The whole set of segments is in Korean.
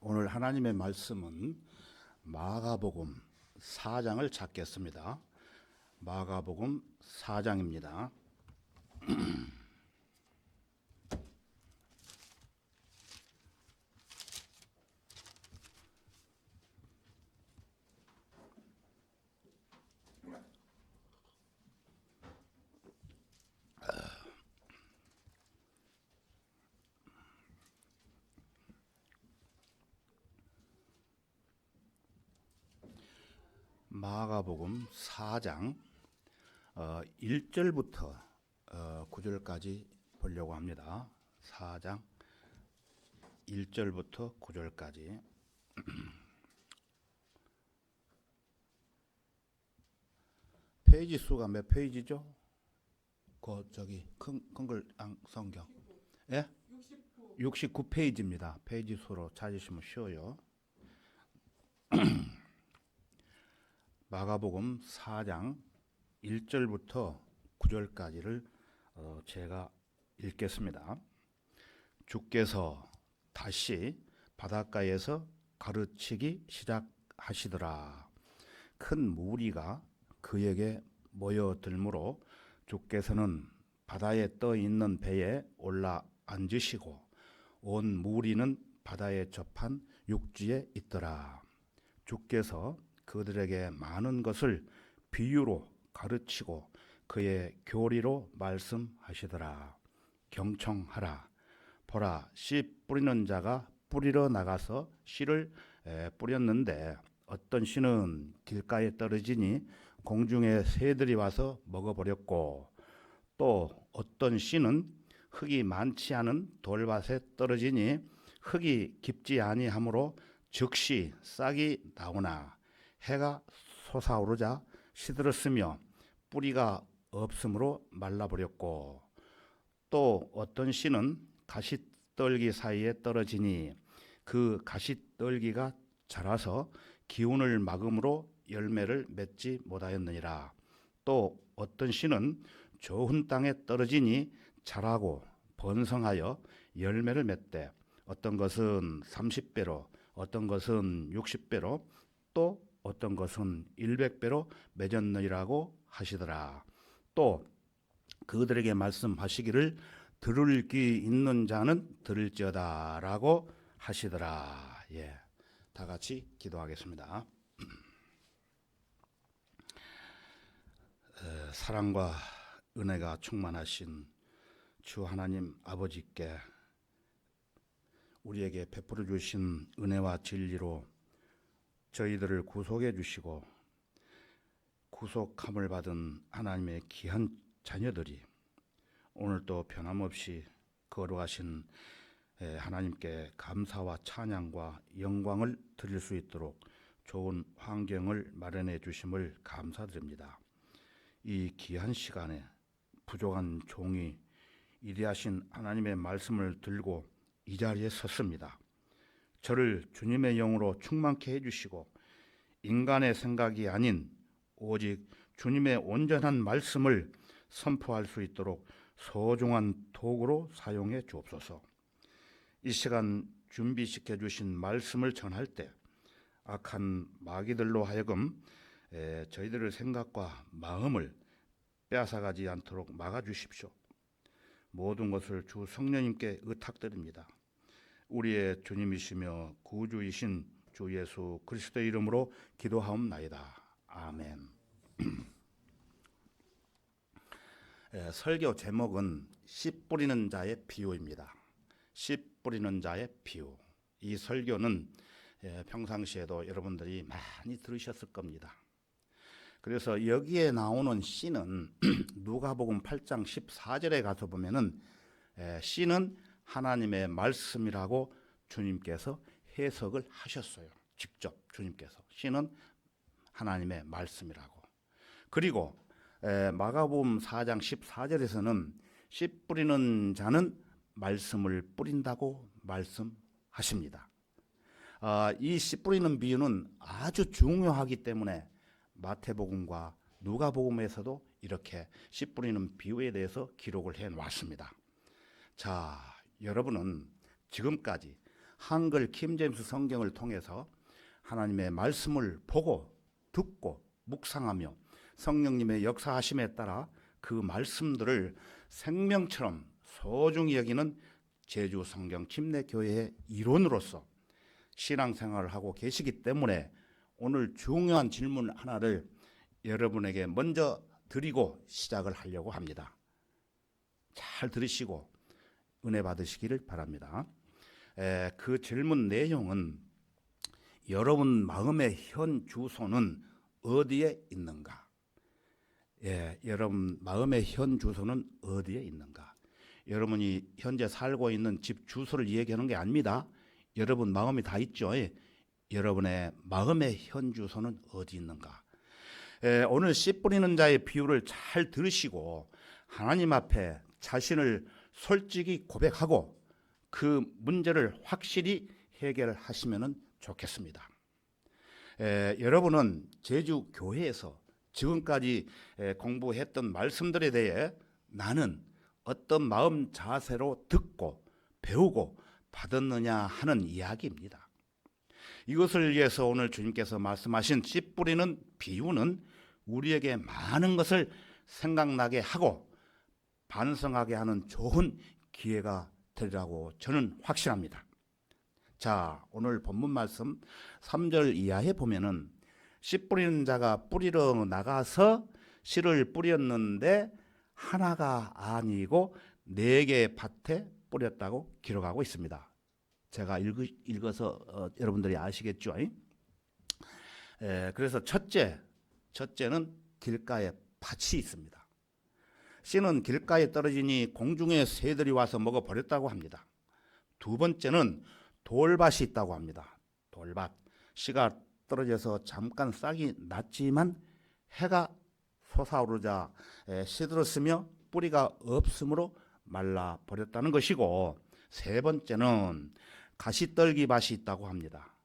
오늘 하나님의 말씀은 마가복음 4장을 찾겠습니다. 마가복음 4장입니다. 마가복음 4장 1절부터 9절까지 보려고 합니다. 4장 1절부터 9절까지. 페이지 수가 몇 페이지죠? 저기 큰 글 성경. 예? 69페이지입니다. 페이지 수로 찾으시면 쉬워요. 마가복음 4장 1절부터 9절까지를 제가 읽겠습니다. 주께서 다시 바닷가에서 가르치기 시작하시더라. 큰 무리가 그에게 모여들므로 주께서는 바다에 떠 있는 배에 올라 앉으시고 온 무리는 바다에 접한 육지에 있더라. 주께서 그들에게 많은 것을 비유로 가르치고 그의 교리로 말씀하시더라. 경청하라. 보라, 씨 뿌리는 자가 뿌리러 나가서 씨를 뿌렸는데 어떤 씨는 길가에 떨어지니 공중에 새들이 와서 먹어버렸고 또 어떤 씨는 흙이 많지 않은 돌밭에 떨어지니 흙이 깊지 아니하므로 즉시 싹이 나오나 해가 솟아오르자 시들었으며 뿌리가 없으므로 말라버렸고 또 어떤 씨는 가시떨기 사이에 떨어지니 그 가시떨기가 자라서 기운을 막음으로 열매를 맺지 못하였느니라. 또 어떤 씨는 좋은 땅에 떨어지니 자라고 번성하여 열매를 맺되 어떤 것은 30배로 어떤 것은 60배로 또 어떤 것은 100배로 맺었느니라고 하시더라. 또 그들에게 말씀하시기를 들을 귀 있는 자는 들을지어다 라고 하시더라. 예, 다 같이 기도하겠습니다. 사랑과 은혜가 충만하신 주 하나님 아버지께 우리에게 베풀어 주신 은혜와 진리로 저희들을 구속해 주시고 구속함을 받은 하나님의 귀한 자녀들이 오늘도 변함없이 거룩하신 하나님께 감사와 찬양과 영광을 드릴 수 있도록 좋은 환경을 마련해 주심을 감사드립니다. 이 귀한 시간에 부족한 종이 위대하신 하나님의 말씀을 들고 이 자리에 섰습니다. 저를 주님의 영으로 충만케 해주시고 인간의 생각이 아닌 오직 주님의 온전한 말씀을 선포할 수 있도록 소중한 도구로 사용해 주옵소서. 이 시간 준비시켜 주신 말씀을 전할 때 악한 마귀들로 하여금 저희들의 생각과 마음을 빼앗아가지 않도록 막아주십시오. 모든 것을 주 성령님께 의탁드립니다. 우리의 주님이시며 구주이신 주 예수 그리스도의 이름으로 기도하옵나이다. 아멘. 설교 제목은 씨 뿌리는 자의 비유입니다. 씨 뿌리는 자의 비유. 이 설교는 평상시에도 여러분들이 많이 들으셨을 겁니다. 그래서 여기에 나오는 씨는 누가복음 8장 14절에 가서 보면은 씨는 하나님의 말씀이라고 주님께서 해석을 하셨어요. 직접 주님께서 씨는 하나님의 말씀이라고. 그리고 마가복음 4장 14절에서는 씨 뿌리는 자는 말씀을 뿌린다고 말씀하십니다. 이 씨 뿌리는 비유는 아주 중요하기 때문에 마태복음과 누가복음에서도 이렇게 씨 뿌리는 비유에 대해서 기록을 해놓았습니다. 자, 여러분은 지금까지 한글 킹제임스 성경을 통해서 하나님의 말씀을 보고 듣고 묵상하며 성령님의 역사하심에 따라 그 말씀들을 생명처럼 소중히 여기는 제주 성경 침례교회의 일원으로서 신앙생활을 하고 계시기 때문에 오늘 중요한 질문 하나를 여러분에게 먼저 드리고 시작을 하려고 합니다. 잘 들으시고 은혜 받으시기를 바랍니다. 그 질문 내용은 여러분 마음의 현 주소는 어디에 있는가? 여러분 마음의 현 주소는 어디에 있는가? 여러분이 현재 살고 있는 집 주소를 얘기하는 게 아닙니다. 여러분 마음이 다 있죠. 여러분의 마음의 현 주소는 어디 있는가? 오늘 씨 뿌리는 자의 비유를 잘 들으시고 하나님 앞에 자신을 솔직히 고백하고 그 문제를 확실히 해결하시면 좋겠습니다. 여러분은 제주 교회에서 지금까지 공부했던 말씀들에 대해 나는 어떤 마음 자세로 듣고 배우고 받았느냐 하는 이야기입니다. 이것을 위해서 오늘 주님께서 말씀하신 씨 뿌리는 비유는 우리에게 많은 것을 생각나게 하고 반성하게 하는 좋은 기회가 되리라고 저는 확신합니다. 자, 오늘 본문 말씀 3절 이하에 보면은 씨 뿌리는 자가 뿌리러 나가서 씨를 뿌렸는데 하나가 아니고 4개 밭에 뿌렸다고 기록하고 있습니다. 제가 읽어서 여러분들이 아시겠죠? 그래서 첫째는 길가에 밭이 있습니다. 씨는 길가에 떨어지니 공중의 새들이 와서 먹어버렸다고 합니다. 두 번째는 돌밭이 있다고 합니다. 돌밭. 씨가 떨어져서 잠깐 싹이 났지만 해가 솟아오르자 시들었으며 뿌리가 없으므로 말라버렸다는 것이고, 세 번째는 가시떨기 밭이 있다고 합니다.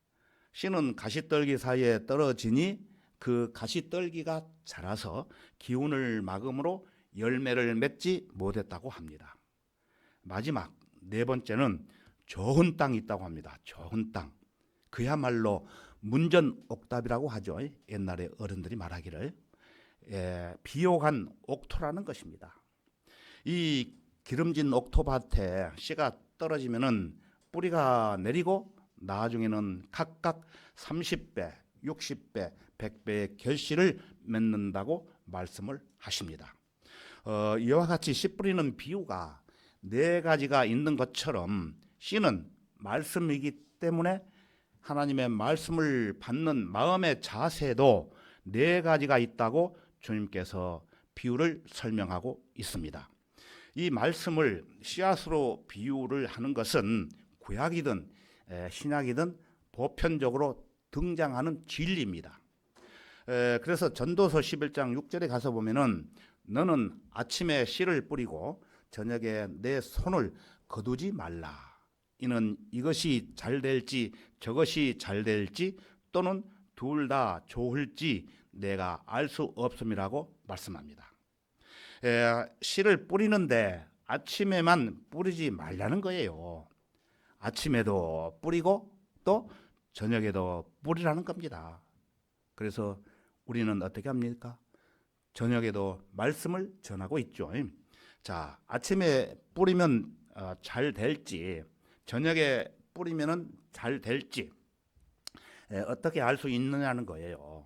씨는 가시떨기 사이에 떨어지니 그 가시떨기가 자라서 기운을 막음으로 열매를 맺지 못했다고 합니다. 마지막 네 번째는 좋은 땅이 있다고 합니다. 좋은 땅. 그야말로 문전옥답이라고 하죠. 옛날에 어른들이 말하기를. 비옥한 옥토라는 것입니다. 이 기름진 옥토밭에 씨가 떨어지면은 뿌리가 내리고 나중에는 각각 30배, 60배, 100배의 결실을 맺는다고 말씀을 하십니다. 이와 같이 씨 뿌리는 비유가 4가지가 있는 것처럼 씨는 말씀이기 때문에 하나님의 말씀을 받는 마음의 자세도 4가지가 있다고 주님께서 비유를 설명하고 있습니다. 이 말씀을 씨앗으로 비유를 하는 것은 구약이든 신약이든 보편적으로 등장하는 진리입니다. 그래서 전도서 11장 6절에 가서 보면은 너는 아침에 씨를 뿌리고 저녁에 내 손을 거두지 말라. 이는 이것이 잘 될지 저것이 잘 될지 또는 둘 다 좋을지 내가 알 수 없음이라고 말씀합니다. 씨를 뿌리는데 아침에만 뿌리지 말라는 거예요. 아침에도 뿌리고 또 저녁에도 뿌리라는 겁니다. 그래서 우리는 어떻게 합니까? 저녁에도 말씀을 전하고 있죠. 자, 아침에 뿌리면 잘 될지 저녁에 뿌리면 잘 될지 어떻게 알 수 있느냐는 거예요.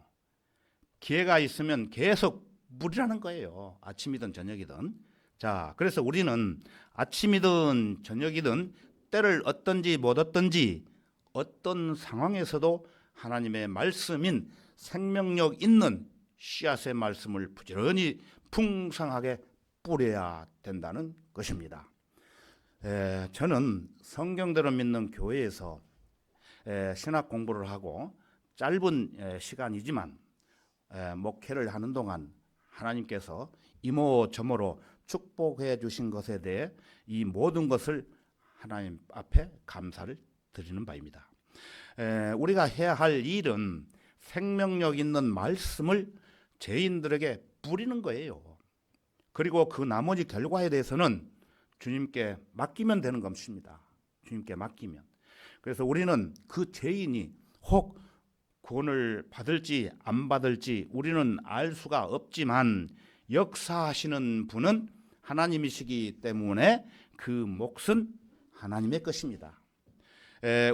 기회가 있으면 계속 뿌리라는 거예요. 아침이든 저녁이든. 자, 그래서 우리는 아침이든 저녁이든 때를 얻든지 못 얻든지 어떤 상황에서도 하나님의 말씀인 생명력 있는 씨앗의 말씀을 부지런히 풍성하게 뿌려야 된다는 것입니다. 저는 성경대로 믿는 교회에서 신학 공부를 하고 짧은 시간이지만 목회를 하는 동안 하나님께서 이모저모로 축복해 주신 것에 대해 이 모든 것을 하나님 앞에 감사를 드리는 바입니다. 우리가 해야 할 일은 생명력 있는 말씀을 죄인들에게 뿌리는 거예요. 그리고 그 나머지 결과에 대해서는 주님께 맡기면 되는 것입니다. 주님께 맡기면. 그래서 우리는 그 죄인이 혹 구원을 받을지 안 받을지 우리는 알 수가 없지만 역사하시는 분은 하나님이시기 때문에 그 몫은 하나님의 것입니다.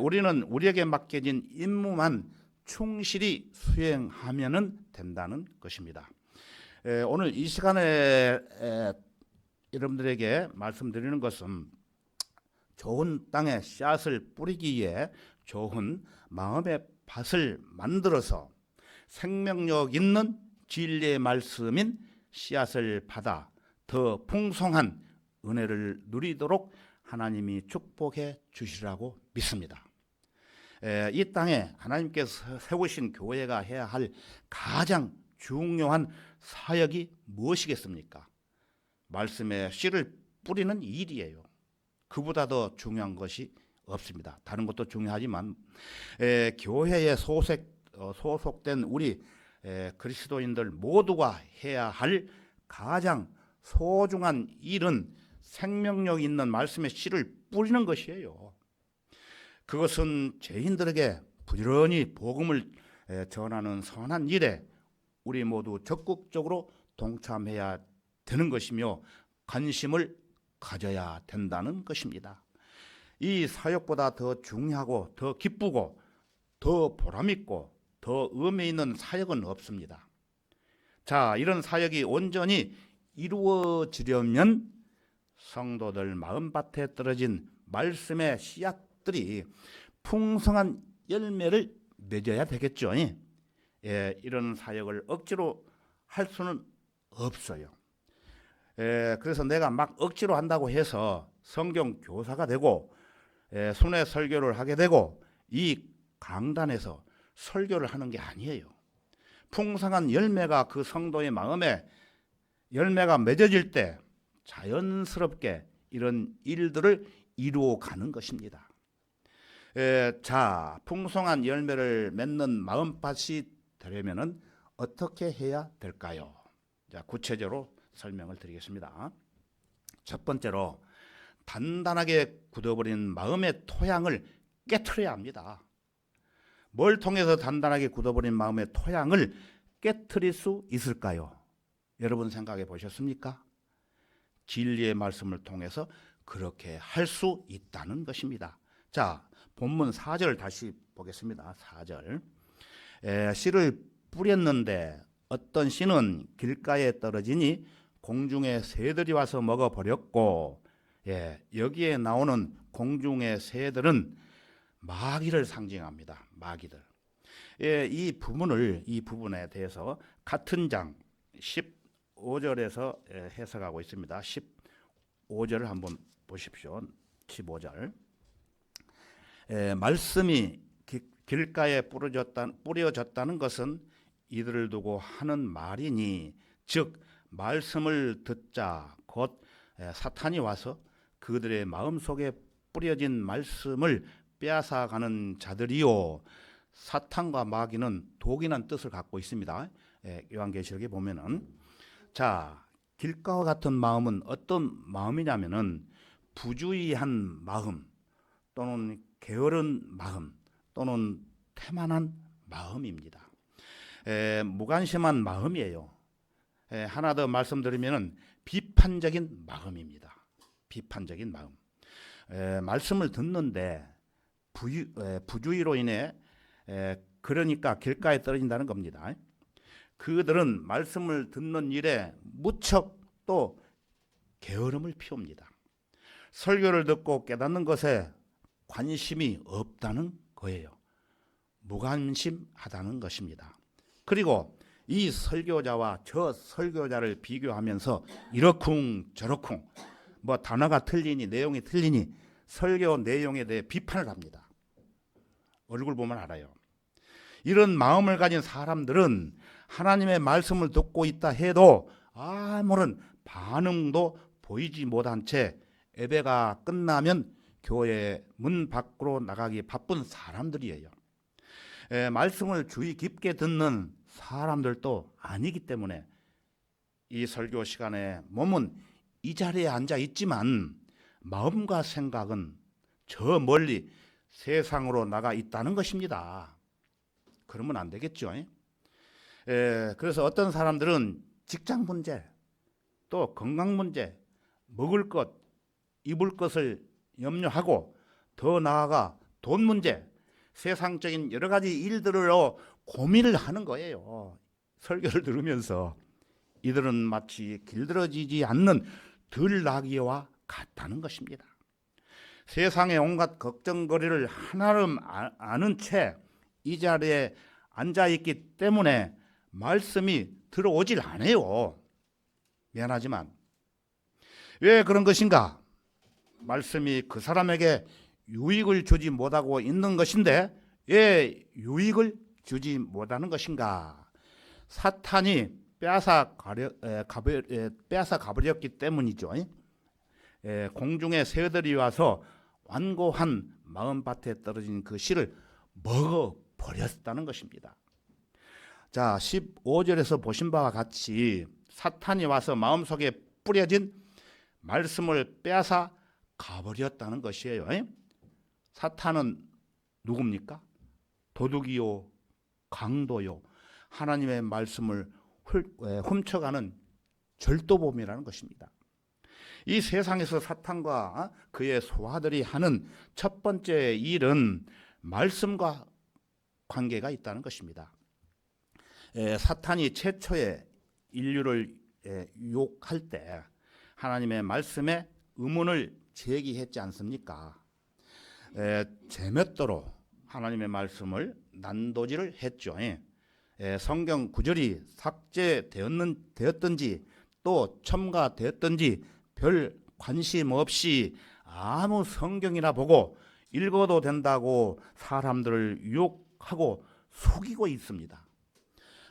우리는 우리에게 맡겨진 임무만 충실히 수행하면 된다는 것입니다. 오늘 이 시간에 여러분들에게 말씀드리는 것은 좋은 땅에 씨앗을 뿌리기 위해 좋은 마음의 밭을 만들어서 생명력 있는 진리의 말씀인 씨앗을 받아 더 풍성한 은혜를 누리도록 하나님이 축복해 주시라고 믿습니다. 이 땅에 하나님께서 세우신 교회가 해야 할 가장 중요한 사역이 무엇이겠습니까? 말씀에 씨를 뿌리는 일이에요. 그보다 더 중요한 것이 없습니다. 다른 것도 중요하지만 교회에 소속된 우리 그리스도인들 모두가 해야 할 가장 소중한 일은 생명력 있는 말씀의 씨를 뿌리는 것이에요. 그것은 죄인들에게 부지런히 복음을 전하는 선한 일에 우리 모두 적극적으로 동참해야 되는 것이며 관심을 가져야 된다는 것입니다. 이 사역보다 더 중요하고 더 기쁘고 더 보람있고 더 의미 있는 사역은 없습니다. 자, 이런 사역이 온전히 이루어지려면 성도들 마음밭에 떨어진 말씀의 씨앗들이 풍성한 열매를 맺어야 되겠죠. 이런 사역을 억지로 할 수는 없어요. 그래서 내가 막 억지로 한다고 해서 성경 교사가 되고 순회 설교를 하게 되고 이 강단에서 설교를 하는 게 아니에요. 풍성한 열매가 그 성도의 마음에 열매가 맺어질 때 자연스럽게 이런 일들을 이루어가는 것입니다. 자, 풍성한 열매를 맺는 마음밭이 되려면 어떻게 해야 될까요? 자, 구체적으로 설명을 드리겠습니다. 첫 번째로 단단하게 굳어버린 마음의 토양을 깨트려야 합니다. 뭘 통해서 단단하게 굳어버린 마음의 토양을 깨트릴 수 있을까요? 여러분 생각해 보셨습니까? 진리의 말씀을 통해서 그렇게 할 수 있다는 것입니다. 자, 본문 4절 다시 보겠습니다. 4절. 씨를 뿌렸는데 어떤 씨는 길가에 떨어지니 공중의 새들이 와서 먹어버렸고, 여기에 나오는 공중의 새들은 마귀를 상징합니다. 마귀들. 이 부분에 대해서 같은 장 15절에서 해석하고 있습니다. 15절을 한번 보십시오. 15절. 말씀이 길가에 뿌려졌다는 것은 이들을 두고 하는 말이니, 즉 말씀을 듣자 곧 사탄이 와서 그들의 마음속에 뿌려진 말씀을 빼앗아가는 자들이요, 사탄과 마귀는 독이란 뜻을 갖고 있습니다. 요한계시록에 보면은, 자, 길가와 같은 마음은 어떤 마음이냐면은 부주의한 마음 또는 게으른 마음 또는 태만한 마음입니다. 무관심한 마음이에요. 하나 더 말씀드리면은 비판적인 마음입니다. 비판적인 마음. 말씀을 듣는데 부주의로 인해 그러니까 길가에 떨어진다는 겁니다. 그들은 말씀을 듣는 일에 무척 또 게으름을 피웁니다. 설교를 듣고 깨닫는 것에 관심이 없다는 거예요. 무관심하다는 것입니다. 그리고 이 설교자와 저 설교자를 비교하면서 이러쿵 저러쿵 뭐 단어가 틀리니 내용이 틀리니 설교 내용에 대해 비판을 합니다. 얼굴 보면 알아요. 이런 마음을 가진 사람들은 하나님의 말씀을 듣고 있다 해도 아무런 반응도 보이지 못한 채 예배가 끝나면 교회 문 밖으로 나가기 바쁜 사람들이에요. 말씀을 주의 깊게 듣는 사람들도 아니기 때문에 이 설교 시간에 몸은 이 자리에 앉아 있지만 마음과 생각은 저 멀리 세상으로 나가 있다는 것입니다. 그러면 안 되겠죠. 그래서 어떤 사람들은 직장 문제, 또 건강 문제, 먹을 것, 입을 것을 염려하고 더 나아가 돈 문제, 세상적인 여러 가지 일들로 고민을 하는 거예요. 설교를 들으면서 이들은 마치 길들어지지 않는 들나귀와 같다는 것입니다. 세상의 온갖 걱정거리를 하나름 아는 채 이 자리에 앉아있기 때문에 말씀이 들어오질 않아요. 미안하지만 왜 그런 것인가? 말씀이 그 사람에게 유익을 주지 못하고 있는 것인데 왜 유익을 주지 못하는 것인가? 사탄이 빼앗아 가버렸기 때문이죠. 공중의 새들이 와서 완고한 마음밭에 떨어진 그 씨를 먹어버렸다는 것입니다. 자, 15절에서 보신 바와 같이 사탄이 와서 마음속에 뿌려진 말씀을 빼앗아 가버렸다는 것이에요. 사탄은 누굽니까? 도둑이요, 강도요, 하나님의 말씀을 훔쳐가는 절도범이라는 것입니다. 이 세상에서 사탄과 그의 소화들이 하는 첫 번째 일은 말씀과 관계가 있다는 것입니다. 사탄이 최초의 인류를 유혹할 때 하나님의 말씀에 의문을 제기했지 않습니까? 제멋대로 하나님의 말씀을 난도질을 했죠. 성경 구절이 삭제되었든지 또 첨가되었든지 별 관심 없이 아무 성경이나 보고 읽어도 된다고 사람들을 유혹하고 속이고 있습니다.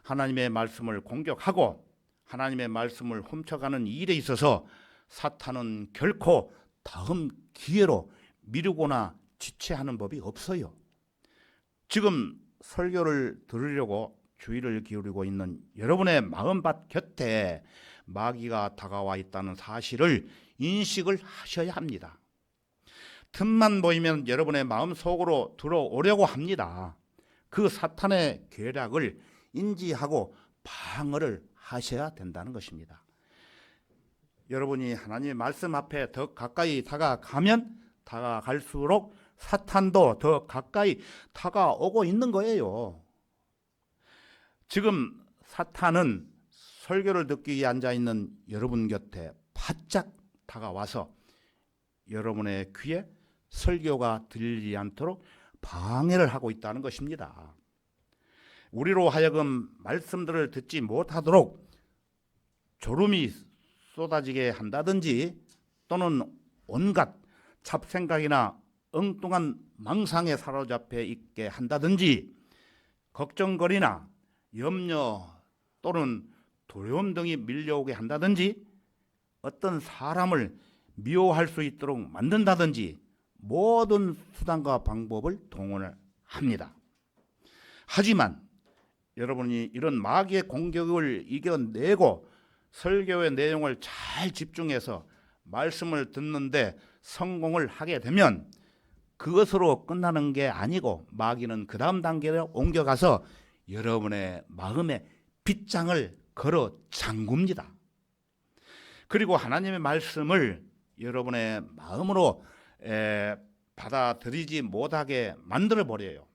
하나님의 말씀을 공격하고 하나님의 말씀을 훔쳐가는 일에 있어서 사탄은 결코 다음 기회로 미루거나 지체하는 법이 없어요. 지금 설교를 들으려고 주의를 기울이고 있는 여러분의 마음밭 곁에 마귀가 다가와 있다는 사실을 인식을 하셔야 합니다. 틈만 보이면 여러분의 마음속으로 들어오려고 합니다. 그 사탄의 계략을 인지하고 방어를 하셔야 된다는 것입니다. 여러분이 하나님의 말씀 앞에 더 가까이 다가가면 다가갈수록 사탄도 더 가까이 다가오고 있는 거예요. 지금 사탄은 설교를 듣기 위해 앉아있는 여러분 곁에 바짝 다가와서 여러분의 귀에 설교가 들리지 않도록 방해를 하고 있다는 것입니다. 우리로 하여금 말씀들을 듣지 못하도록 졸음이 쏟아지게 한다든지 또는 온갖 잡생각이나 엉뚱한 망상에 사로잡혀 있게 한다든지 걱정거리나 염려 또는 두려움 등이 밀려오게 한다든지 어떤 사람을 미워할 수 있도록 만든다든지 모든 수단과 방법을 동원을 합니다. 하지만 여러분이 이런 마귀의 공격을 이겨내고 설교의 내용을 잘 집중해서 말씀을 듣는데 성공을 하게 되면 그것으로 끝나는 게 아니고 마귀는 그 다음 단계로 옮겨가서 여러분의 마음에 빗장을 걸어 잠굽니다. 그리고 하나님의 말씀을 여러분의 마음으로 받아들이지 못하게 만들어 버려요.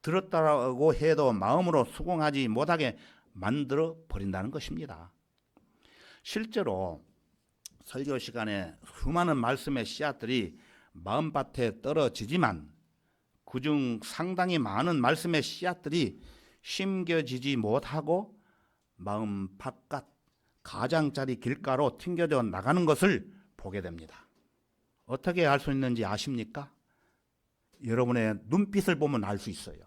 들었다고 해도 마음으로 수긍하지 못하게 만들어 버린다는 것입니다. 실제로 설교 시간에 수많은 말씀의 씨앗들이 마음밭에 떨어지지만 그중 상당히 많은 말씀의 씨앗들이 심겨지지 못하고 마음 바깥 가장자리 길가로 튕겨져 나가는 것을 보게 됩니다. 어떻게 알 수 있는지 아십니까? 여러분의 눈빛을 보면 알 수 있어요.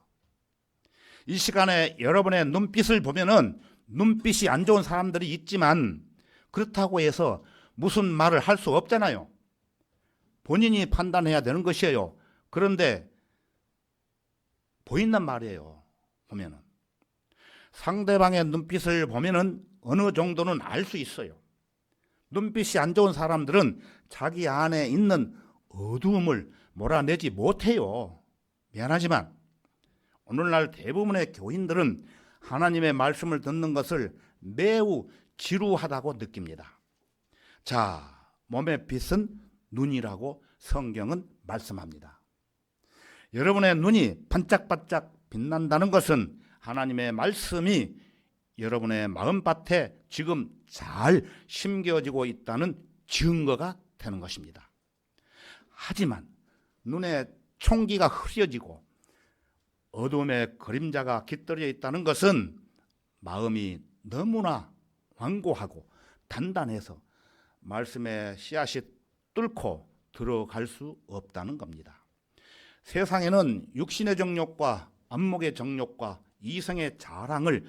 이 시간에 여러분의 눈빛을 보면은 눈빛이 안 좋은 사람들이 있지만 그렇다고 해서 무슨 말을 할 수 없잖아요. 본인이 판단해야 되는 것이에요. 그런데 보인단 말이에요. 보면은 상대방의 눈빛을 보면은 어느 정도는 알 수 있어요. 눈빛이 안 좋은 사람들은 자기 안에 있는 어두움을 몰아내지 못해요. 미안하지만 오늘날 대부분의 교인들은 하나님의 말씀을 듣는 것을 매우 지루하다고 느낍니다. 자, 몸의 빛은 눈이라고 성경은 말씀합니다. 여러분의 눈이 반짝반짝 빛난다는 것은 하나님의 말씀이 여러분의 마음밭에 지금 잘 심겨지고 있다는 증거가 되는 것입니다. 하지만 눈에 총기가 흐려지고 어둠의 그림자가 깃들여 있다는 것은 마음이 너무나 완고하고 단단해서 말씀의 씨앗이 뚫고 들어갈 수 없다는 겁니다. 세상에는 육신의 정욕과 안목의 정욕과 이성의 자랑을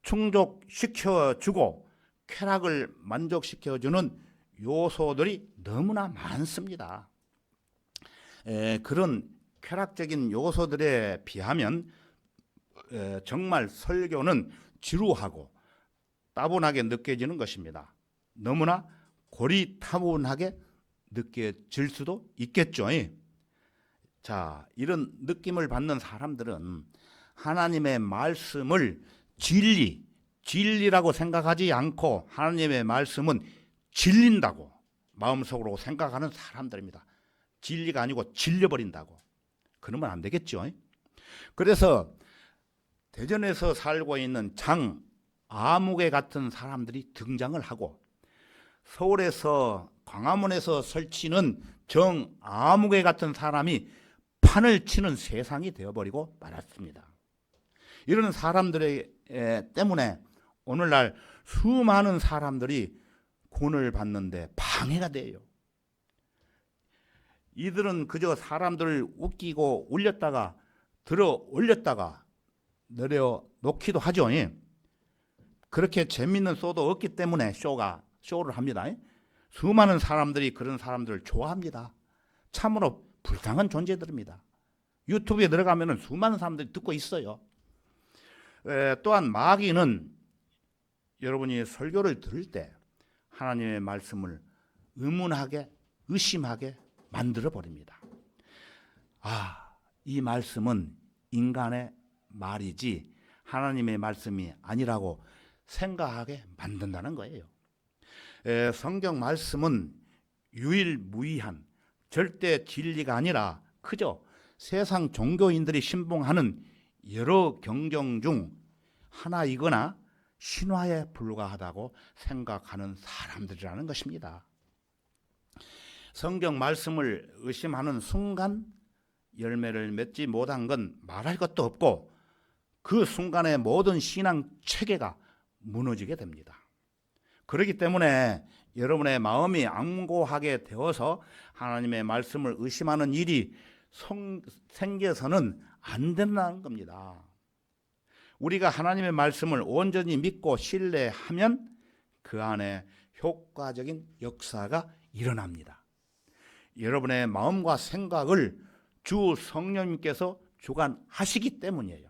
충족시켜주고 쾌락을 만족시켜주는 요소들이 너무나 많습니다. 그런 쾌락적인 요소들에 비하면 정말 설교는 지루하고 따분하게 느껴지는 것입니다. 너무나 고리타분하게 느껴질 수도 있겠죠. 자, 이런 느낌을 받는 사람들은 하나님의 말씀을 진리라고 생각하지 않고 하나님의 말씀은 질린다고 마음속으로 생각하는 사람들입니다. 진리가 아니고 질려버린다고. 그러면 안 되겠죠. 그래서 대전에서 살고 있는 장 아무개 같은 사람들이 등장을 하고 서울에서 광화문에서 설치는 정 아무개 같은 사람이 판을 치는 세상이 되어버리고 말았습니다. 이런 사람들 때문에 오늘날 수많은 사람들이 구원을 받는데 방해가 돼요. 이들은 그저 사람들을 웃기고 올렸다가 들어 올렸다가 내려 놓기도 하죠. 그렇게 재밌는 쇼도 없기 때문에 쇼를 합니다. 수많은 사람들이 그런 사람들을 좋아합니다. 참으로 불쌍한 존재들입니다. 유튜브에 들어가면 수많은 사람들이 듣고 있어요. 또한 마귀는 여러분이 설교를 들을 때 하나님의 말씀을 의문하게 의심하게 만들어 버립니다. 이 말씀은 인간의 말이지 하나님의 말씀이 아니라고 생각하게 만든다는 거예요. 성경 말씀은 유일무이한 절대 진리가 아니라 그저 세상 종교인들이 신봉하는 여러 경전 중 하나이거나 신화에 불과하다고 생각하는 사람들이라는 것입니다. 성경 말씀을 의심하는 순간 열매를 맺지 못한 건 말할 것도 없고 그 순간의 모든 신앙 체계가 무너지게 됩니다. 그렇기 때문에 여러분의 마음이 완고하게 되어서 하나님의 말씀을 의심하는 일이 생겨서는 안 된다는 겁니다. 우리가 하나님의 말씀을 온전히 믿고 신뢰하면 그 안에 효과적인 역사가 일어납니다. 여러분의 마음과 생각을 주 성령님께서 주관하시기 때문이에요.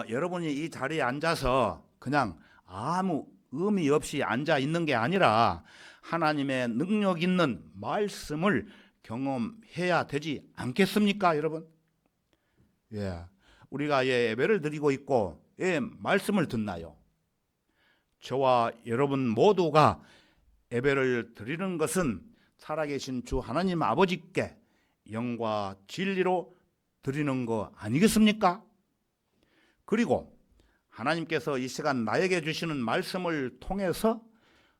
여러분이 이 자리에 앉아서 그냥 아무 의미 없이 앉아 있는 게 아니라 하나님의 능력 있는 말씀을 경험해야 되지 않겠습니까, 여러분? 우리가 예배를 드리고 있고 말씀을 듣나요? 저와 여러분 모두가 예배를 드리는 것은 살아계신 주 하나님 아버지께 영과 진리로 드리는 거 아니겠습니까? 그리고 하나님께서 이 시간 나에게 주시는 말씀을 통해서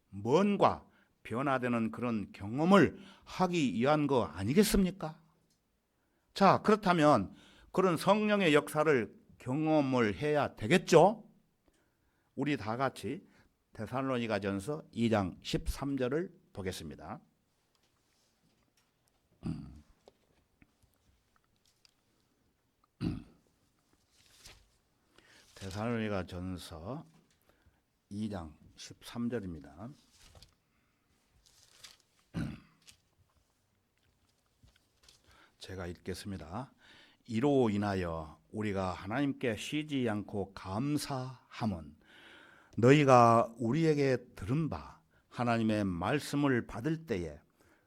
뭔가 변화되는 그런 경험을 하기 위한 거 아니겠습니까? 자, 그렇다면 그런 성령의 역사를 경험을 해야 되겠죠? 우리 다 같이 데살로니가전서 2장 13절을 보겠습니다. 데살로니가전서 2장 13절입니다. 제가 읽겠습니다. 이로 인하여 우리가 하나님께 쉬지 않고 감사함은 너희가 우리에게 들은 바 하나님의 말씀을 받을 때에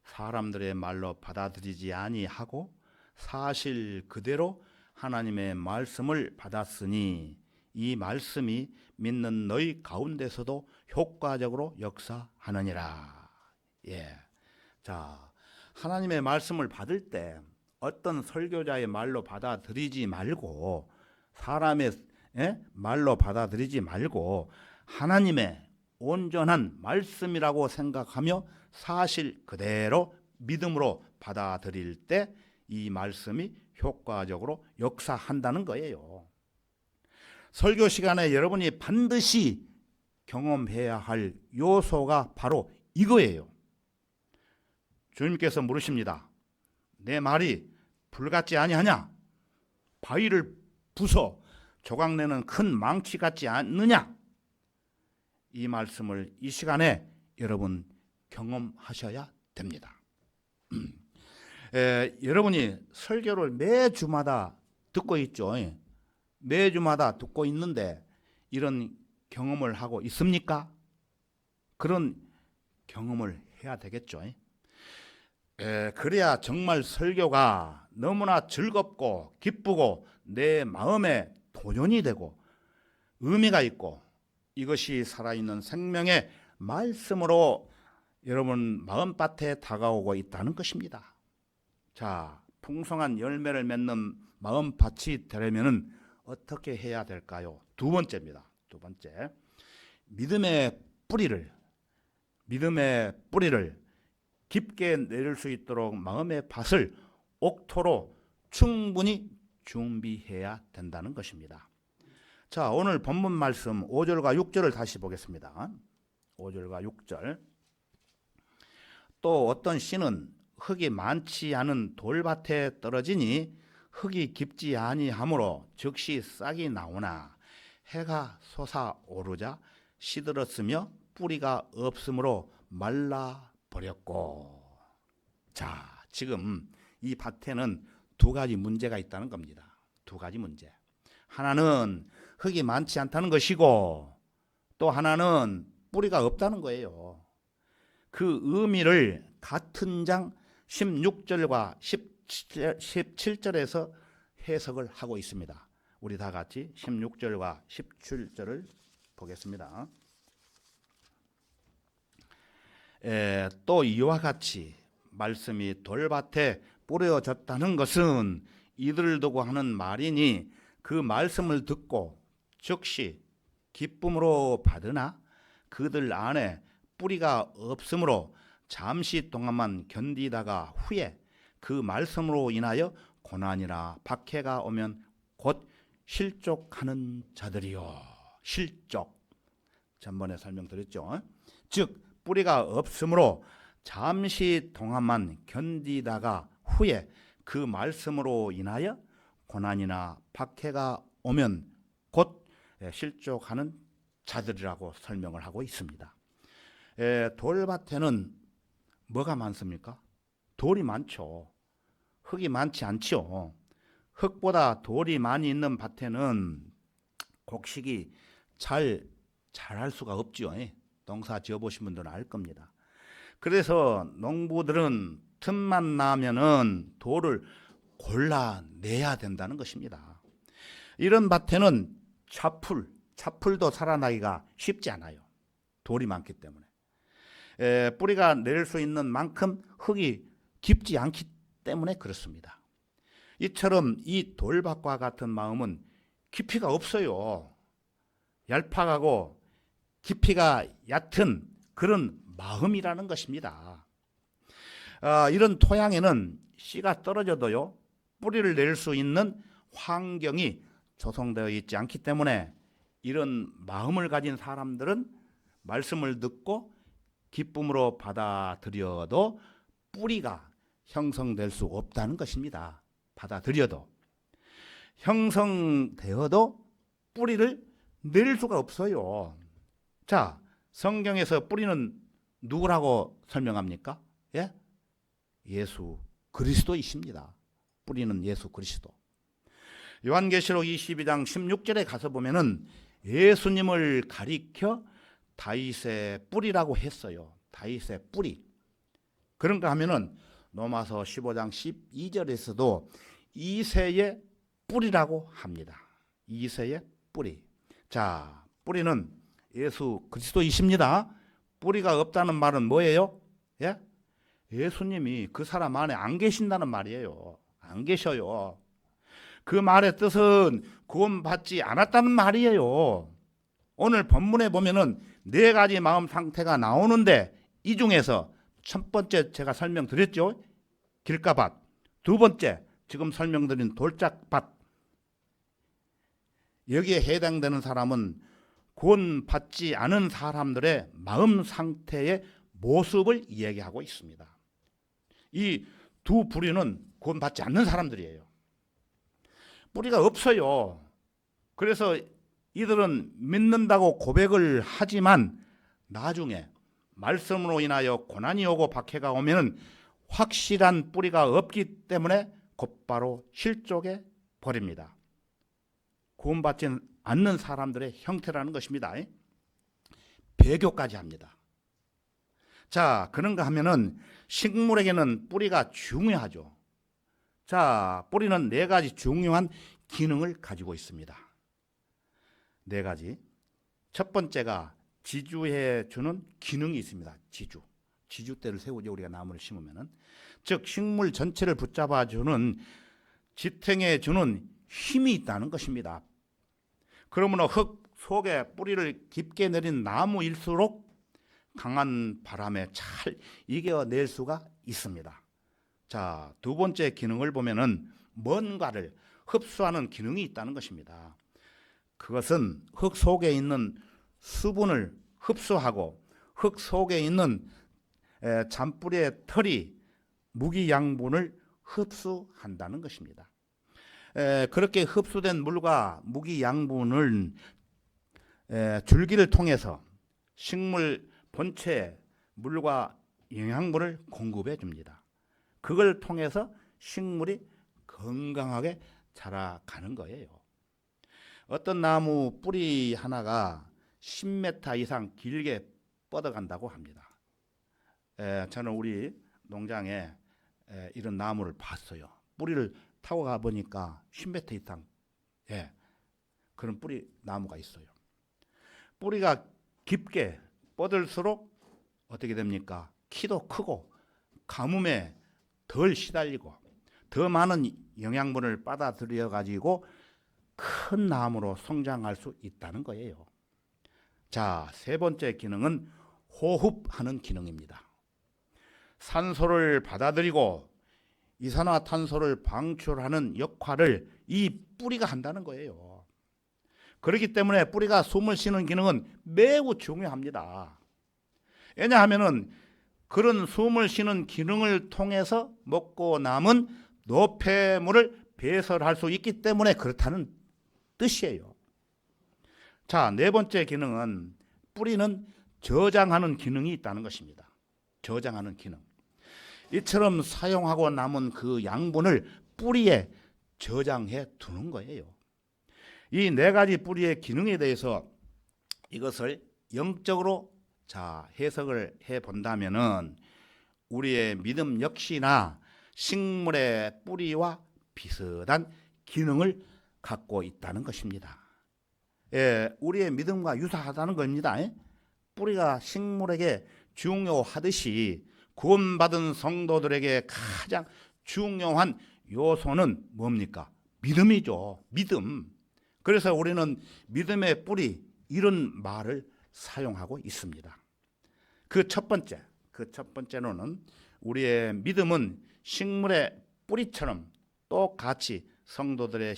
사람들의 말로 받아들이지 아니하고 사실 그대로 하나님의 말씀을 받았으니 이 말씀이 믿는 너희 가운데서도 효과적으로 역사하느니라. 예. 자, 하나님의 말씀을 받을 때 어떤 설교자의 말로 받아들이지 말고 사람의 말로 받아들이지 말고 하나님의 온전한 말씀이라고 생각하며 사실 그대로 믿음으로 받아들일 때 이 말씀이 효과적으로 역사한다는 거예요. 설교 시간에 여러분이 반드시 경험해야 할 요소가 바로 이거예요. 주님께서 물으십니다. 내 말이 불같지 아니하냐? 바위를 부숴 조각내는 큰 망치 같지 않느냐? 이 말씀을 이 시간에 여러분 경험하셔야 됩니다. 여러분이 설교를 매주마다 듣고 있죠. 매주마다 듣고 있는데 이런 경험을 하고 있습니까? 그런 경험을 해야 되겠죠. 그래야 정말 설교가 너무나 즐겁고 기쁘고 내 마음에 도전이 되고 의미가 있고 이것이 살아있는 생명의 말씀으로 여러분 마음밭에 다가오고 있다는 것입니다. 자, 풍성한 열매를 맺는 마음밭이 되려면 어떻게 해야 될까요? 두 번째입니다. 두 번째, 믿음의 뿌리를 깊게 내릴 수 있도록 마음의 밭을 옥토로 충분히 준비해야 된다는 것입니다. 자, 오늘 본문 말씀 5절과 6절을 다시 보겠습니다. 5절과 6절. 또 어떤 씨는 흙이 많지 않은 돌밭에 떨어지니 흙이 깊지 아니하므로 즉시 싹이 나오나 해가 솟아오르자 시들었으며 뿌리가 없으므로 말라버렸고. 자, 지금 이 밭에는 두 가지 문제가 있다는 겁니다. 두 가지 문제. 하나는 흙이 많지 않다는 것이고 또 하나는 뿌리가 없다는 거예요. 그 의미를 같은 장 16절과 17절에서 해석을 하고 있습니다. 우리 다 같이 16절과 17절을 보겠습니다. 또 이와 같이 말씀이 돌밭에 뿌려졌다는 것은 이들을 두고 하는 말이니 그 말씀을 듣고 즉시 기쁨으로 받으나 그들 안에 뿌리가 없으므로 잠시 동안만 견디다가 후에 그 말씀으로 인하여 고난이나 박해가 오면 곧 실족하는 자들이요. 실족. 전번에 설명드렸죠. 즉 뿌리가 없으므로 잠시 동안만 견디다가 후에 그 말씀으로 인하여 고난이나 박해가 오면 곧 실족하는 자들이라고 설명을 하고 있습니다. 돌밭에는 뭐가 많습니까? 돌이 많죠. 흙이 많지 않죠. 흙보다 돌이 많이 있는 밭에는 곡식이 잘 자랄 수가 없죠. 농사 지어보신 분들은 알 겁니다. 그래서 농부들은 틈만 나면은 돌을 골라내야 된다는 것입니다. 이런 밭에는 차풀도 살아나기가 쉽지 않아요. 돌이 많기 때문에. 뿌리가 내릴 수 있는 만큼 흙이 깊지 않기 때문에 그렇습니다. 이처럼 이 돌밭과 같은 마음은 깊이가 없어요. 얄팍하고 깊이가 얕은 그런 마음이라는 것입니다. 이런 토양에는 씨가 떨어져도요 뿌리를 낼 수 있는 환경이 조성되어 있지 않기 때문에 이런 마음을 가진 사람들은 말씀을 듣고 기쁨으로 받아들여도 뿌리가 형성될 수 없다는 것입니다. 받아들여도 형성되어도 뿌리를 낼 수가 없어요. 자, 성경에서 뿌리는 누구라고 설명합니까? 예? 예수 그리스도이십니다. 뿌리는 예수 그리스도. 요한계시록 22장 16절에 가서 보면은 예수님을 가리켜 다윗의 뿌리라고 했어요. 다윗의 뿌리. 그런가 하면은 로마서 15장 12절에서도 이새의 뿌리라고 합니다. 이새의 뿌리. 자, 뿌리는 예수 그리스도이십니다. 뿌리가 없다는 말은 뭐예요? 예? 예수님이 그 사람 안에 안 계신다는 말이에요. 안 계셔요. 그 말의 뜻은 구원받지 않았다는 말이에요. 오늘 본문에 보면은 네 가지 마음 상태가 나오는데 이 중에서 첫 번째 제가 설명드렸죠. 길가밭. 두 번째 지금 설명드린 돌짝밭. 여기에 해당되는 사람은 구원받지 않은 사람들의 마음 상태의 모습을 이야기하고 있습니다. 이 두 부류는 구원받지 않는 사람들이에요. 뿌리가 없어요. 그래서 이들은 믿는다고 고백을 하지만 나중에 말씀으로 인하여 고난이 오고 박해가 오면 확실한 뿌리가 없기 때문에 곧바로 실족해 버립니다. 구원받지 않는 사람들의 형태라는 것입니다. 배교까지 합니다. 자, 그런가 하면은 식물에게는 뿌리가 중요하죠. 자, 뿌리는 네 가지 중요한 기능을 가지고 있습니다. 네 가지. 첫 번째가 지주해 주는 기능이 있습니다. 지주대를 세우죠. 우리가 나무를 심으면은. 즉 식물 전체를 붙잡아 주는 지탱해 주는 힘이 있다는 것입니다. 그러므로 흙 속에 뿌리를 깊게 내린 나무일수록 강한 바람에 잘 이겨낼 수가 있습니다. 자, 두 번째 기능을 보면은 뭔가를 흡수하는 기능이 있다는 것입니다. 그것은 흙 속에 있는 수분을 흡수하고 흙 속에 있는 잔뿌리의 털이 무기양분을 흡수한다는 것입니다. 그렇게 흡수된 물과 무기양분을 줄기를 통해서 식물 본체에 물과 영양분을 공급해 줍니다. 그걸 통해서 식물이 건강하게 자라가는 거예요. 어떤 나무 뿌리 하나가 10m 이상 길게 뻗어간다고 합니다. 저는 우리 농장에 이런 나무를 봤어요. 뿌리를 타고 가보니까 10m 이상 그런 뿌리 나무가 있어요. 뿌리가 깊게 뻗을수록 어떻게 됩니까? 키도 크고 가뭄에 덜 시달리고 더 많은 영양분을 받아들여 가지고 큰 나무로 성장할 수 있다는 거예요. 자, 세 번째 기능은 호흡하는 기능입니다. 산소를 받아들이고 이산화탄소를 방출하는 역할을 이 뿌리가 한다는 거예요. 그렇기 때문에 뿌리가 숨을 쉬는 기능은 매우 중요합니다. 왜냐하면은 그런 숨을 쉬는 기능을 통해서 먹고 남은 노폐물을 배설할 수 있기 때문에 그렇다는 뜻이에요. 자, 네 번째 기능은 뿌리는 저장하는 기능이 있다는 것입니다. 저장하는 기능. 이처럼 사용하고 남은 그 양분을 뿌리에 저장해 두는 거예요. 이 네 가지 뿌리의 기능에 대해서 이것을 영적으로 해석을 해 본다면은 우리의 믿음 역시나 식물의 뿌리와 비슷한 기능을 갖고 있다는 것입니다. 우리의 믿음과 유사하다는 겁니다. 뿌리가 식물에게 중요하듯이 구원받은 성도들에게 가장 중요한 요소는 뭡니까? 믿음이죠. 믿음. 그래서 우리는 믿음의 뿌리 이런 말을 사용하고 있습니다. 그 첫 번째로는 우리의 믿음은 식물의 뿌리처럼 똑같이 성도들의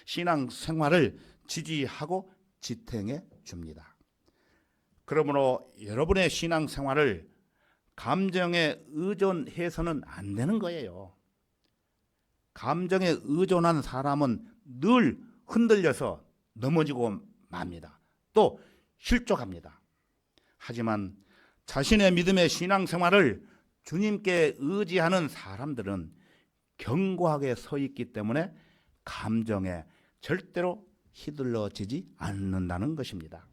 신앙 생활을 지지하고 지탱해 줍니다. 그러므로 여러분의 신앙 생활을 감정에 의존해서는 안 되는 거예요. 감정에 의존한 사람은 늘 흔들려서 넘어지고 맙니다. 또 실족합니다. 하지만 자신의 믿음의 신앙생활을 주님께 의지하는 사람들은 견고하게 서 있기 때문에 감정에 절대로 휘둘러지지 않는다는 것입니다.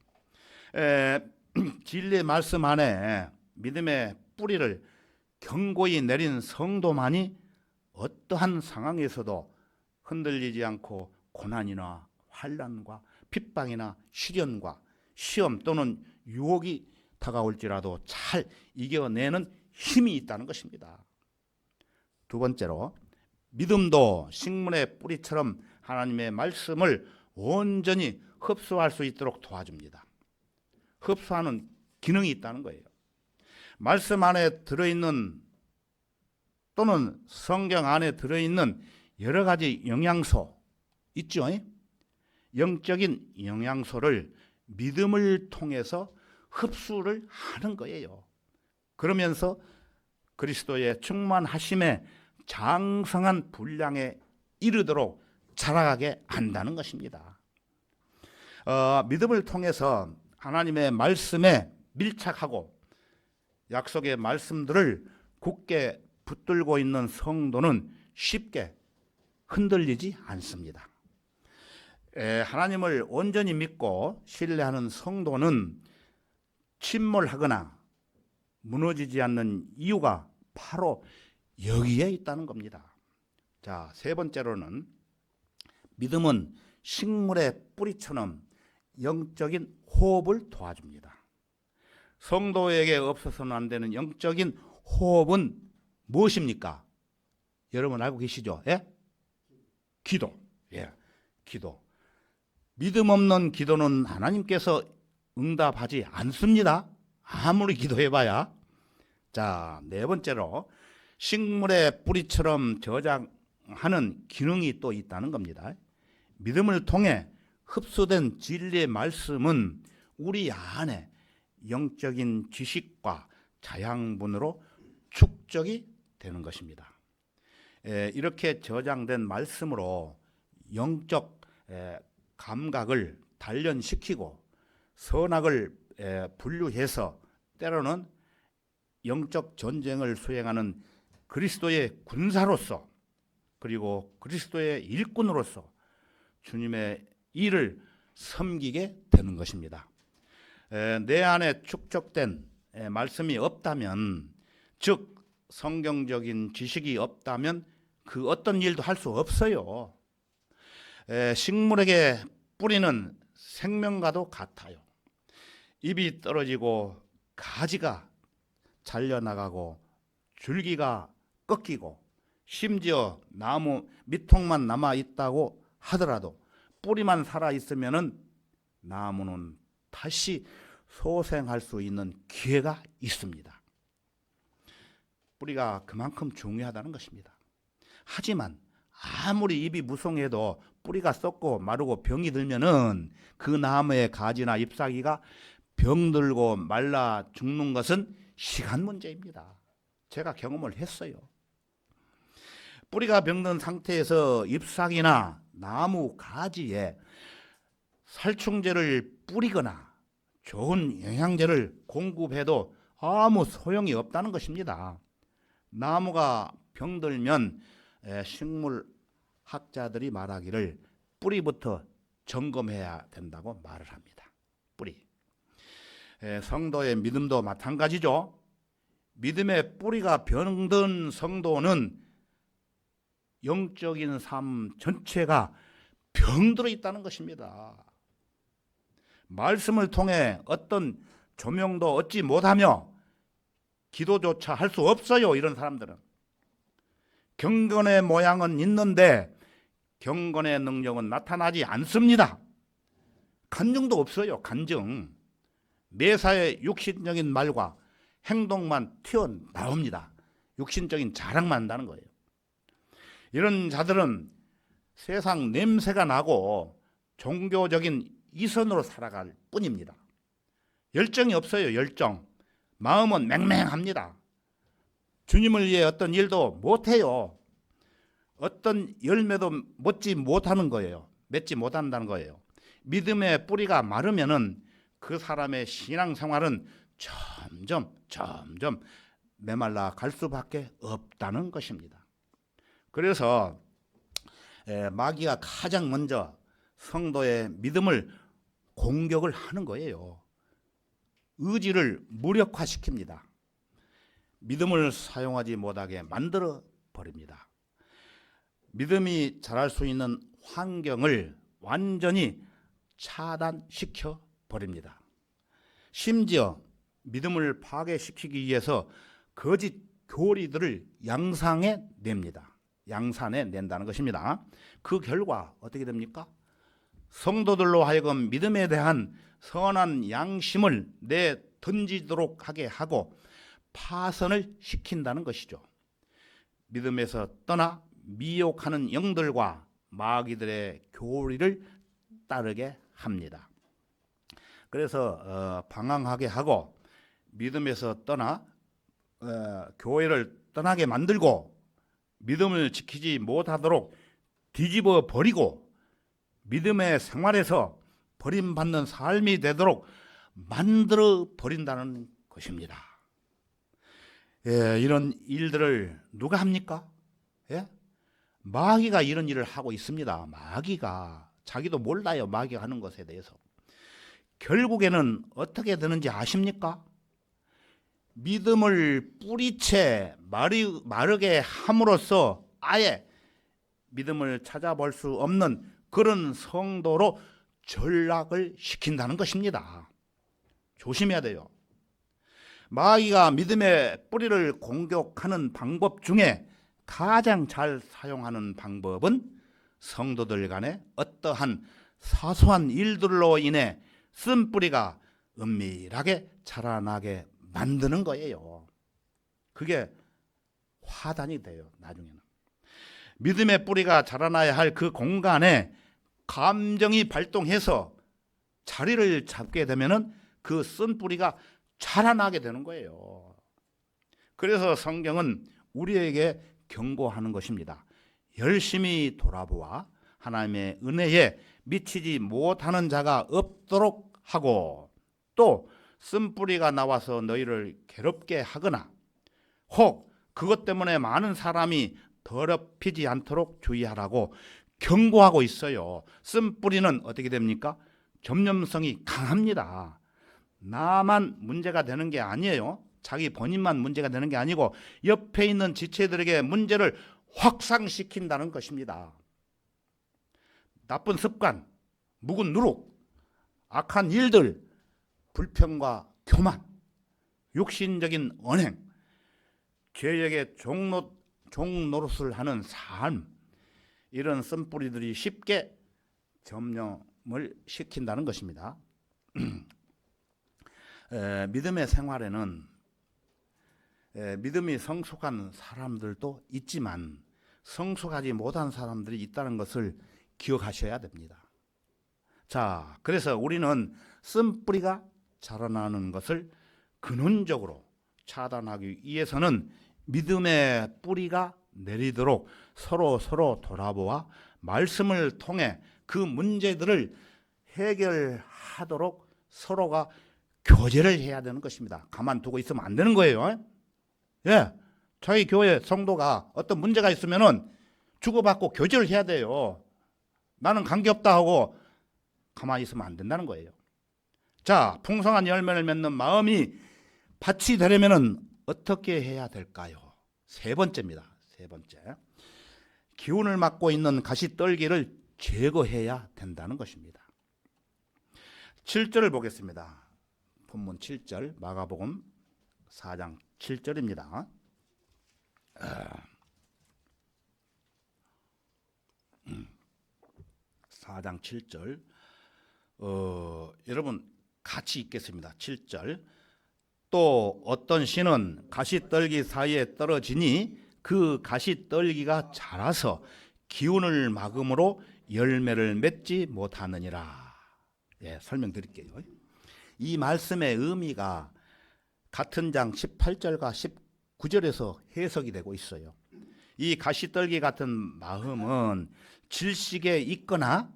진리의 말씀 안에 믿음의 뿌리를 경고히 내린 성도만이 어떠한 상황에서도 흔들리지 않고 고난이나 환난과 핍박이나 시련과 시험 또는 유혹이 다가올지라도 잘 이겨내는 힘이 있다는 것입니다. 두 번째로, 믿음도 식물의 뿌리처럼 하나님의 말씀을 온전히 흡수할 수 있도록 도와줍니다. 흡수하는 기능이 있다는 거예요. 말씀 안에 들어있는 또는 성경 안에 들어있는 여러 가지 영양소 있죠. 영적인 영양소를 믿음을 통해서 흡수를 하는 거예요. 그러면서 그리스도의 충만하심에 장성한 분량에 이르도록 자라가게 한다는 것입니다. 믿음을 통해서 하나님의 말씀에 밀착하고 약속의 말씀들을 굳게 붙들고 있는 성도는 쉽게 흔들리지 않습니다. 하나님을 온전히 믿고 신뢰하는 성도는 침몰하거나 무너지지 않는 이유가 바로 여기에 있다는 겁니다. 자, 세 번째로는 믿음은 식물의 뿌리처럼 영적인 호흡을 도와줍니다. 성도에게 없어서는 안 되는 영적인 호흡은 무엇입니까? 여러분 알고 계시죠? 예? 기도. 예, 기도. 믿음 없는 기도는 하나님께서 응답하지 않습니다. 아무리 기도해봐야. 자, 네 번째로 식물의 뿌리처럼 저장하는 기능이 또 있다는 겁니다. 믿음을 통해 흡수된 진리의 말씀은 우리 안에 영적인 지식과 자양분으로 축적이 되는 것입니다. 이렇게 저장된 말씀으로 영적 감각을 단련시키고 선악을 분류해서 때로는 영적 전쟁을 수행하는 그리스도의 군사로서 그리고 그리스도의 일꾼으로서 주님의 일을 섬기게 되는 것입니다. 내 안에 축적된 말씀이 없다면, 즉 성경적인 지식이 없다면 그 어떤 일도 할 수 없어요. 식물에게 뿌리는 생명과도 같아요. 잎이 떨어지고 가지가 잘려나가고 줄기가 꺾이고 심지어 나무 밑통만 남아있다고 하더라도 뿌리만 살아있으면 나무는 다시 소생할 수 있는 기회가 있습니다. 뿌리가 그만큼 중요하다는 것입니다. 하지만 아무리 잎이 무성해도 뿌리가 썩고 마르고 병이 들면은 그 나무의 가지나 잎사귀가 병들고 말라 죽는 것은 시간 문제입니다. 제가 경험을 했어요. 뿌리가 병든 상태에서 잎사귀나 나무 가지에 살충제를 뿌리거나 좋은 영양제를 공급해도 아무 소용이 없다는 것입니다. 나무가 병들면 식물학자들이 말하기를 뿌리부터 점검해야 된다고 말을 합니다. 뿌리. 성도의 믿음도 마찬가지죠. 믿음의 뿌리가 병든 성도는 영적인 삶 전체가 병들어 있다는 것입니다. 말씀을 통해 어떤 조명도 얻지 못하며 기도조차 할 수 없어요. 이런 사람들은 경건의 모양은 있는데 경건의 능력은 나타나지 않습니다. 간증도 없어요. 간증. 매사에 육신적인 말과 행동만 튀어나옵니다. 육신적인 자랑만 한다는 거예요. 이런 자들은 세상 냄새가 나고 종교적인 이선으로 살아갈 뿐입니다. 열정이 없어요. 열정. 마음은 맹맹합니다. 주님을 위해 어떤 일도 못해요. 어떤 열매도 맺지 못하는 거예요. 맺지 못한다는 거예요. 믿음의 뿌리가 마르면은 그 사람의 신앙생활은 점점 메말라 갈 수밖에 없다는 것입니다. 그래서 마귀가 가장 먼저 성도의 믿음을 공격을 하는 거예요. 의지를 무력화시킵니다. 믿음을 사용하지 못하게 만들어 버립니다. 믿음이 자랄 수 있는 환경을 완전히 차단시켜 버립니다. 심지어 믿음을 파괴시키기 위해서 거짓 교리들을 양산해 냅니다. 양산해 낸다는 것입니다. 그 결과 어떻게 됩니까? 성도들로 하여금 믿음에 대한 선한 양심을 내던지도록 하게 하고 파선을 시킨다는 것이죠. 믿음에서 떠나 미혹하는 영들과 마귀들의 교리를 따르게 합니다. 그래서 방황하게 하고 믿음에서 떠나 교회를 떠나게 만들고 믿음을 지키지 못하도록 뒤집어 버리고 믿음의 생활에서 버림받는 삶이 되도록 만들어 버린다는 것입니다. 이런 일들을 누가 합니까? 마귀가 이런 일을 하고 있습니다. 마귀가 자기도 몰라요. 마귀가 하는 것에 대해서. 결국에는 어떻게 되는지 아십니까? 믿음을 뿌리채 마르게 함으로써 아예 믿음을 찾아볼 수 없는 그런 성도로 전락을 시킨다는 것입니다. 조심해야 돼요. 마귀가 믿음의 뿌리를 공격하는 방법 중에 가장 잘 사용하는 방법은 성도들 간에 어떠한 사소한 일들로 인해 쓴 뿌리가 은밀하게 자라나게 만드는 거예요. 그게 화단이 돼요. 나중에는 믿음의 뿌리가 자라나야 할 그 공간에 감정이 발동해서 자리를 잡게 되면은 그 쓴 뿌리가 자라나게 되는 거예요. 그래서 성경은 우리에게 경고하는 것입니다. 열심히 돌아보아 하나님의 은혜에 미치지 못하는 자가 없도록 하고 또 쓴뿌리가 나와서 너희를 괴롭게 하거나 혹 그것 때문에 많은 사람이 더럽히지 않도록 주의하라고 경고하고 있어요. 쓴뿌리는 어떻게 됩니까? 전염성이 강합니다. 나만 문제가 되는 게 아니에요. 자기 본인만 문제가 되는 게 아니고 옆에 있는 지체들에게 문제를 확산시킨다는 것입니다. 나쁜 습관, 묵은 누룩, 악한 일들, 불평과 교만, 육신적인 언행, 죄에게 종노릇을 하는 삶, 이런 쓴뿌리들이 쉽게 점령을 시킨다는 것입니다. 믿음의 생활에는 믿음이 성숙한 사람들도 있지만 성숙하지 못한 사람들이 있다는 것을 기억하셔야 됩니다. 자, 그래서 우리는 쓴뿌리가 자라나는 것을 근원적으로 차단하기 위해서는 믿음의 뿌리가 내리도록 서로 돌아보아 말씀을 통해 그 문제들을 해결하도록 서로가 교제를 해야 되는 것입니다. 가만두고 있으면 안 되는 거예요. 저희 교회 성도가 어떤 문제가 있으면은 주고받고 교제를 해야 돼요. 나는 관계없다 하고 가만히 있으면 안 된다는 거예요. 자, 풍성한 열매를 맺는 마음이 밭이 되려면은 어떻게 해야 될까요? 세 번째입니다. 세 번째. 기운을 맡고 있는 가시떨기를 제거해야 된다는 것입니다. 7절을 보겠습니다. 본문 7절, 마가복음 4장 7절입니다. 4장 7절. 여러분 같이 읽겠습니다. 7절. 또 어떤 씨는 가시떨기 사이에 떨어지니 그 가시떨기가 자라서 기운을 막음으로 열매를 맺지 못하느니라. 설명드릴게요. 이 말씀의 의미가 같은 장 18절과 19절에서 해석이 되고 있어요. 이 가시떨기 같은 마음은 질식에 있거나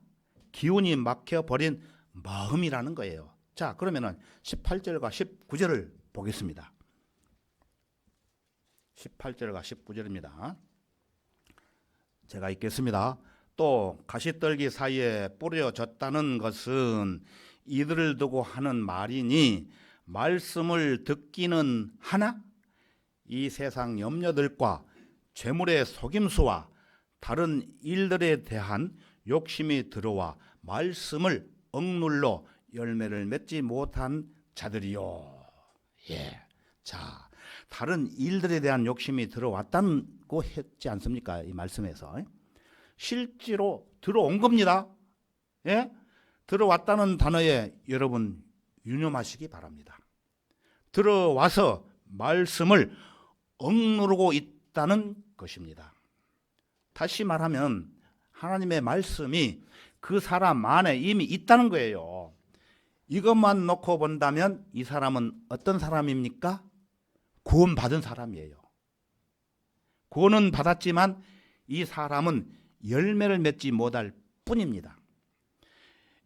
기운이 막혀버린 마음이라는 거예요. 자, 그러면은 18절과 19절을 보겠습니다. 18절과 19절입니다. 제가 읽겠습니다. 또 가시떨기 사이에 뿌려졌다는 것은 이들을 두고 하는 말이니 말씀을 듣기는 하나 이 세상 염려들과 재물의 속임수와 다른 일들에 대한 욕심이 들어와 말씀을 억눌러 열매를 맺지 못한 자들이요. 예. 자, 다른 일들에 대한 욕심이 들어왔다고 했지 않습니까? 이 말씀에서. 실제로 들어온 겁니다. 예? 들어왔다는 단어에 여러분 유념하시기 바랍니다. 들어와서 말씀을 억누르고 있다는 것입니다. 다시 말하면 하나님의 말씀이 그 사람 안에 이미 있다는 거예요. 이것만 놓고 본다면 이 사람은 어떤 사람입니까? 구원받은 사람이에요. 구원은 받았지만 이 사람은 열매를 맺지 못할 뿐입니다.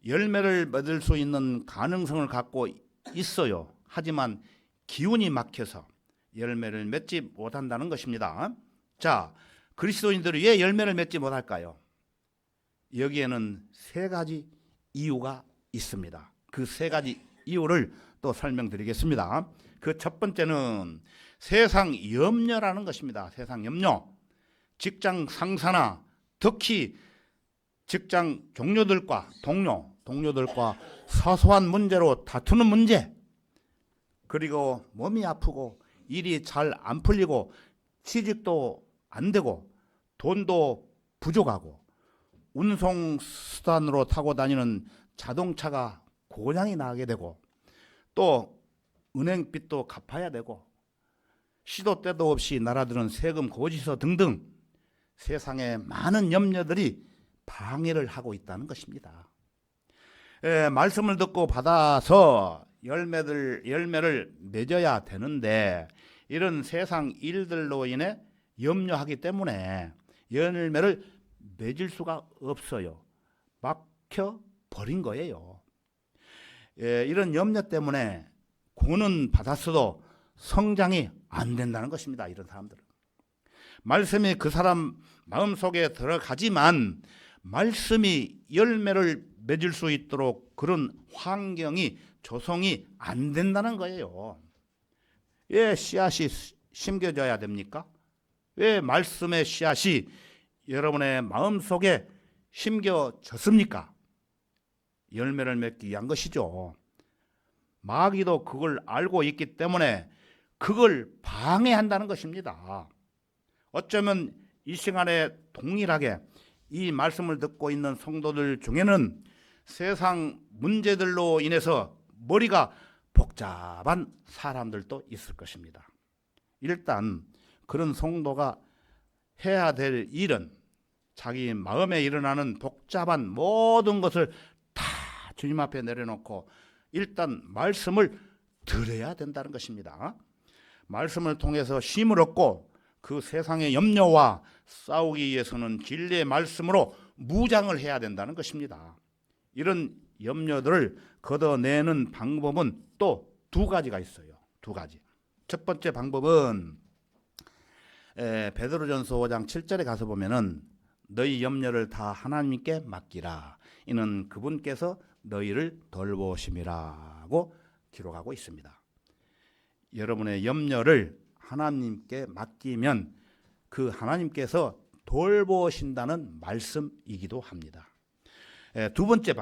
열매를 맺을 수 있는 가능성을 갖고 있어요. 하지만 기운이 막혀서 열매를 맺지 못한다는 것입니다. 자, 그리스도인들이 왜 열매를 맺지 못할까요? 여기에는 세 가지 이유가 있습니다. 그 세 가지 이유를 또 설명드리겠습니다. 그 첫 번째는 세상 염려라는 것입니다. 세상 염려. 직장 상사나 특히 직장 동료들과 동료들과 사소한 문제로 다투는 문제, 그리고 몸이 아프고 일이 잘 안 풀리고 취직도 안 되고 돈도 부족하고 운송 수단으로 타고 다니는 자동차가 고장이 나게 되고 또 은행빚도 갚아야 되고 시도 때도 없이 날아드는 세금 고지서 등등 세상에 많은 염려들이 방해를 하고 있다는 것입니다. 말씀을 듣고 받아서 열매를 맺어야 되는데 이런 세상 일들로 인해 염려하기 때문에 열매를 맺을 수가 없어요. 막혀 버린 거예요. 이런 염려 때문에 구원은 받았어도 성장이 안 된다는 것입니다. 이런 사람들은. 말씀이 그 사람 마음속에 들어가지만 말씀이 열매를 맺을 수 있도록 그런 환경이 조성이 안 된다는 거예요. 왜 씨앗이 심겨져야 됩니까? 왜 말씀의 씨앗이 여러분의 마음속에 심겨졌습니까? 열매를 맺기 위한 것이죠. 마귀도 그걸 알고 있기 때문에 그걸 방해한다는 것입니다. 어쩌면 이 시간에 동일하게 이 말씀을 듣고 있는 성도들 중에는 세상 문제들로 인해서 머리가 복잡한 사람들도 있을 것입니다. 일단 그런 성도가 해야 될 일은 자기 마음에 일어나는 복잡한 모든 것을 다 주님 앞에 내려놓고 일단 말씀을 들어야 된다는 것입니다. 말씀을 통해서 힘을 얻고 그 세상의 염려와 싸우기 위해서는 진리의 말씀으로 무장을 해야 된다는 것입니다. 이런 염려들을 걷어내는 방법은 또 두 가지가 있어요. 두 가지. 첫 번째 방법은 베드로전서 5장 7절에 가서 보면은 너희 염려를 다 하나님께 맡기라. 이는 그분께서 너희를 돌보심이라고 기록하고 있습니다. 여러분의 염려를 하나님께 맡기면 그 하나님께서 돌보신다는 말씀이기도 합니다. 두 번째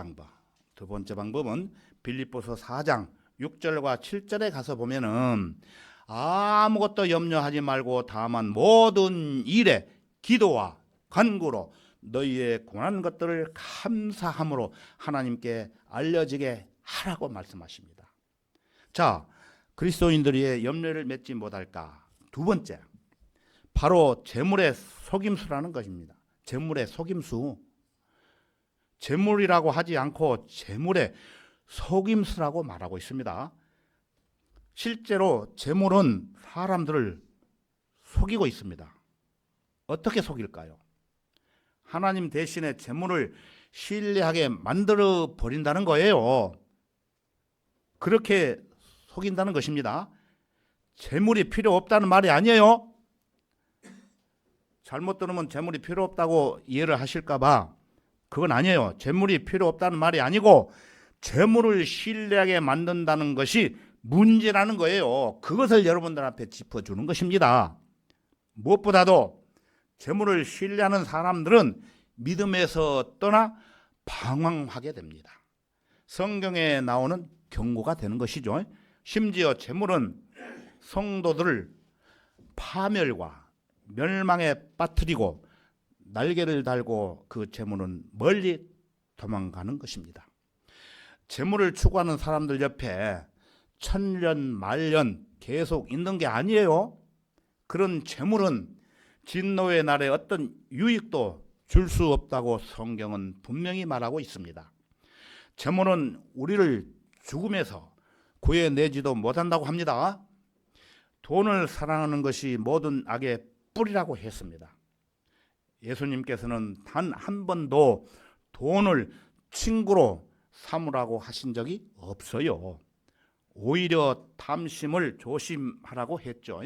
방법은 빌립보서 4장 6절과 7절에 가서 보면은 아무것도 염려하지 말고 다만 모든 일에 기도와 간구로 너희의 고난 것들을 감사함으로 하나님께 알려지게 하라고 말씀하십니다. 자, 그리스도인들이 염려를 맺지 못할까? 두 번째, 바로 재물의 속임수라는 것입니다. 재물의 속임수. 재물이라고 하지 않고 재물의 속임수라고 말하고 있습니다. 실제로 재물은 사람들을 속이고 있습니다. 어떻게 속일까요? 하나님 대신에 재물을 신뢰하게 만들어 버린다는 거예요. 그렇게 속인다는 것입니다. 재물이 필요 없다는 말이 아니에요. 잘못 들으면 재물이 필요 없다고 이해를 하실까 봐 그건 아니에요. 재물이 필요 없다는 말이 아니고 재물을 신뢰하게 만든다는 것이 문제라는 거예요. 그것을 여러분들 앞에 짚어주는 것입니다. 무엇보다도 재물을 신뢰하는 사람들은 믿음에서 떠나 방황하게 됩니다. 성경에 나오는 경고가 되는 것이죠. 심지어 재물은 성도들을 파멸과 멸망에 빠뜨리고 날개를 달고 그 재물은 멀리 도망가는 것입니다. 재물을 추구하는 사람들 옆에 천년 만년 계속 있는 게 아니에요. 그런 재물은 진노의 날에 어떤 유익도 줄 수 없다고 성경은 분명히 말하고 있습니다. 재물은 우리를 죽음에서 구해내지도 못한다고 합니다. 돈을 사랑하는 것이 모든 악의 뿌리라고 했습니다. 예수님께서는 단 한 번도 돈을 친구로 삼으라고 하신 적이 없어요. 오히려 탐심을 조심하라고 했죠.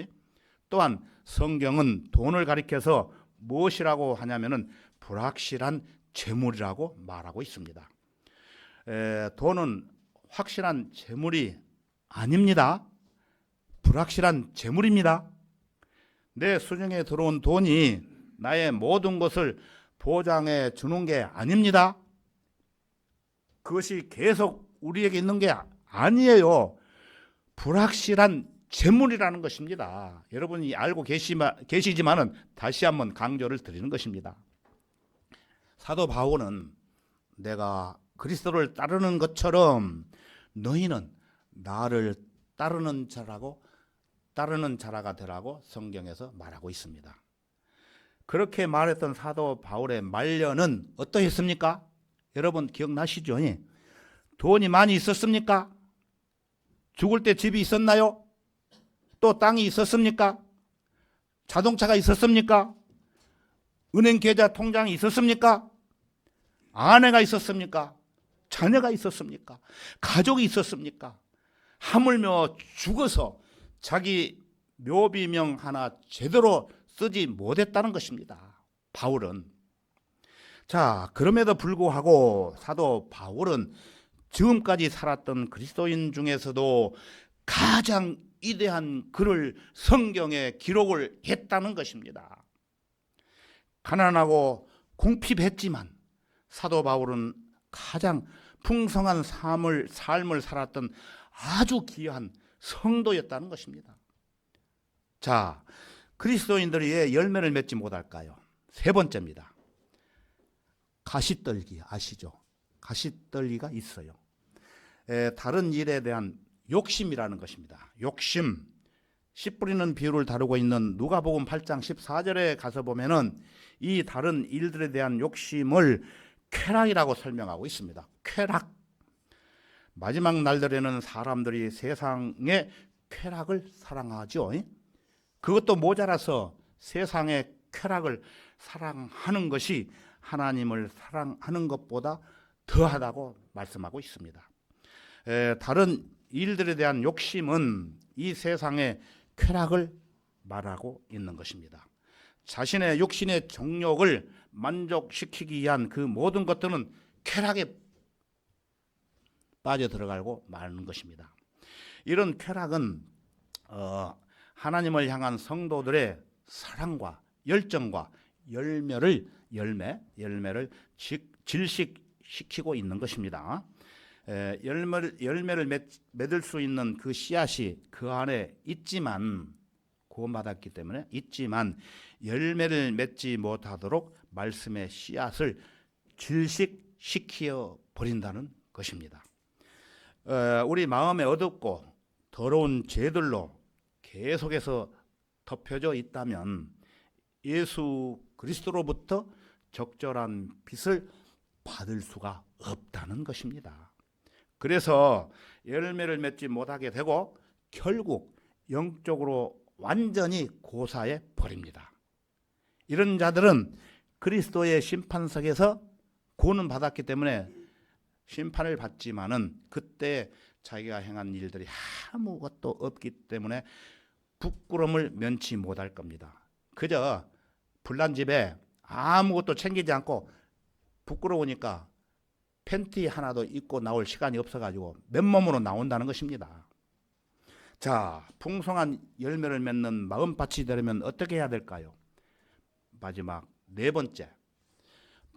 또한 성경은 돈을 가리켜서 무엇이라고 하냐면은 불확실한 재물이라고 말하고 있습니다. 돈은 확실한 재물이 아닙니다. 불확실한 재물입니다. 내 수중에 들어온 돈이 나의 모든 것을 보장해 주는 게 아닙니다. 그것이 계속 우리에게 있는 게 아니에요. 불확실한 재물이라는 것입니다. 여러분이 알고 계시지만은 다시 한번 강조를 드리는 것입니다. 사도 바울은 내가 그리스도를 따르는 것처럼 너희는 나를 따르는 자라가 되라고 성경에서 말하고 있습니다. 그렇게 말했던 사도 바울의 말년은 어떠했습니까? 여러분 기억나시죠? 돈이 많이 있었습니까? 죽을 때 집이 있었나요? 또 땅이 있었습니까? 자동차가 있었습니까? 은행 계좌 통장이 있었습니까? 아내가 있었습니까? 자녀가 있었습니까? 가족이 있었습니까? 하물며 죽어서 자기 묘비명 하나 제대로 쓰지 못했다는 것입니다. 바울은. 자, 그럼에도 불구하고 사도 바울은 지금까지 살았던 그리스도인 중에서도 가장 위대한 글을 성경에 기록을 했다는 것입니다. 가난하고 궁핍했지만 사도 바울은 가장 풍성한 삶을 살았던 아주 귀한 성도였다는 것입니다. 자, 그리스도인들이 왜 열매를 맺지 못할까요? 세 번째입니다. 가시떨기 아시죠? 가시떨기가 있어요. 다른 일에 대한 욕심이라는 것입니다. 욕심. 씨 뿌리는 비유를 다루고 있는 누가복음 8장 14절에 가서 보면은 이 다른 일들에 대한 욕심을 쾌락이라고 설명하고 있습니다. 쾌락. 마지막 날들에는 사람들이 세상의 쾌락을 사랑하죠. 그것도 모자라서 세상의 쾌락을 사랑하는 것이 하나님을 사랑하는 것보다 더하다고 말씀하고 있습니다. 다른 일들에 대한 욕심은 이 세상의 쾌락을 말하고 있는 것입니다. 자신의 육신의 정욕을 만족시키기 위한 그 모든 것들은 쾌락에 빠져 들어가고 마는 것입니다. 이런 쾌락은 하나님을 향한 성도들의 사랑과 열정과 열매를 질식시키고 있는 것입니다. 열매를 맺을 수 있는 그 씨앗이 그 안에 있지만 구원받았기 때문에 있지만 열매를 맺지 못하도록 말씀의 씨앗을 질식시켜 버린다는 것입니다. 우리 마음에 어둡고 더러운 죄들로 계속해서 덮여져 있다면 예수 그리스도로부터 적절한 빛을 받을 수가 없다는 것입니다. 그래서 열매를 맺지 못하게 되고 결국 영적으로 완전히 고사해 버립니다. 이런 자들은 그리스도의 심판석에서 구원은 받았기 때문에 심판을 받지만은 그때 자기가 행한 일들이 아무것도 없기 때문에 부끄러움을 면치 못할 겁니다. 그저 불난 집에 아무것도 챙기지 않고 부끄러우니까 팬티 하나도 입고 나올 시간이 없어가지고 맨몸으로 나온다는 것입니다. 자, 풍성한 열매를 맺는 마음밭이 되려면 어떻게 해야 될까요? 마지막 네 번째,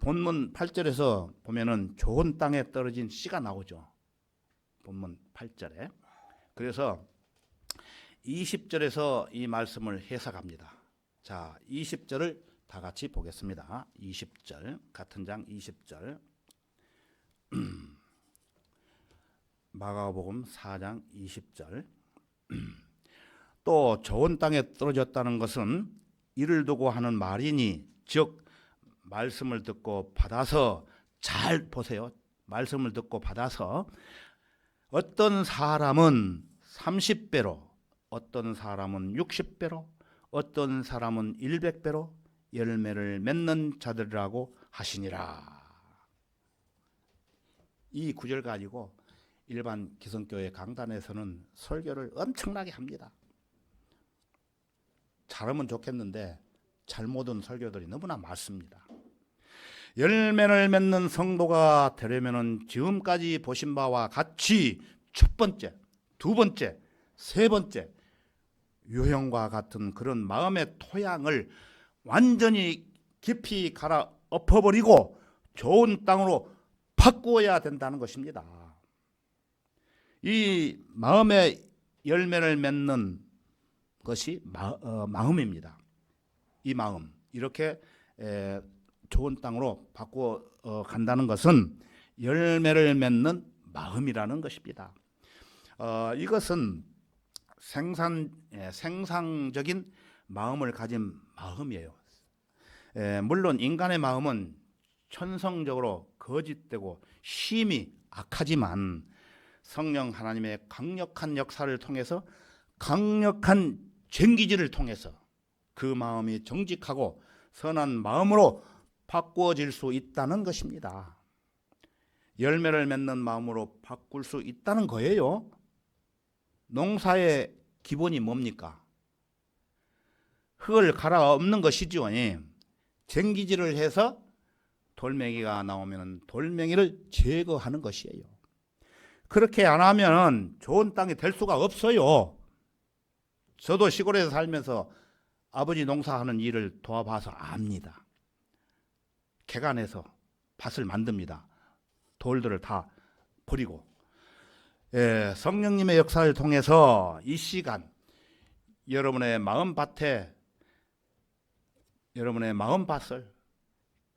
본문 8절에서 보면은 좋은 땅에 떨어진 씨가 나오죠. 본문 8절에. 그래서 20절에서 이 말씀을 해석합니다. 자, 20절을 다 같이 보겠습니다. 20절, 같은 장 20절. 마가복음 4장 20절. 또 좋은 땅에 떨어졌다는 것은 이를 두고 하는 말이니, 즉 말씀을 듣고 받아서, 잘 보세요. 말씀을 듣고 받아서 어떤 사람은 30배로, 어떤 사람은 60배로, 어떤 사람은 100배로 열매를 맺는 자들이라고 하시니라. 이 구절 가지고 일반 기성교회 강단에서는 설교를 엄청나게 합니다. 잘하면 좋겠는데 잘못한 설교들이 너무나 많습니다. 열매를 맺는 성도가 되려면 지금까지 보신 바와 같이 첫 번째, 두 번째, 세 번째, 유형과 같은 그런 마음의 토양을 완전히 깊이 갈아 엎어버리고 좋은 땅으로 바꾸어야 된다는 것입니다. 이 마음의 열매를 맺는 것이 마음입니다. 이 마음, 이렇게 좋은 땅으로 바꾸어 간다는 것은 열매를 맺는 마음이라는 것입니다. 이것은 생상적인 마음을 가진 마음이에요. 물론 인간의 마음은 천성적으로 거짓되고 심히 악하지만 성령 하나님의 강력한 역사를 통해서, 강력한 쟁기질을 통해서 그 마음이 정직하고 선한 마음으로 바꾸어질 수 있다는 것입니다. 열매를 맺는 마음으로 바꿀 수 있다는 거예요. 농사의 기본이 뭡니까? 흙을 갈아엎는 것이죠. 쟁기질을 해서 돌멩이가 나오면 돌멩이를 제거하는 것이에요. 그렇게 안 하면 좋은 땅이 될 수가 없어요. 저도 시골에서 살면서 아버지 농사하는 일을 도와봐서 압니다. 개간해서 밭을 만듭니다. 돌들을 다 버리고. 성령님의 역사를 통해서 이 시간 여러분의 마음밭에, 여러분의 마음밭을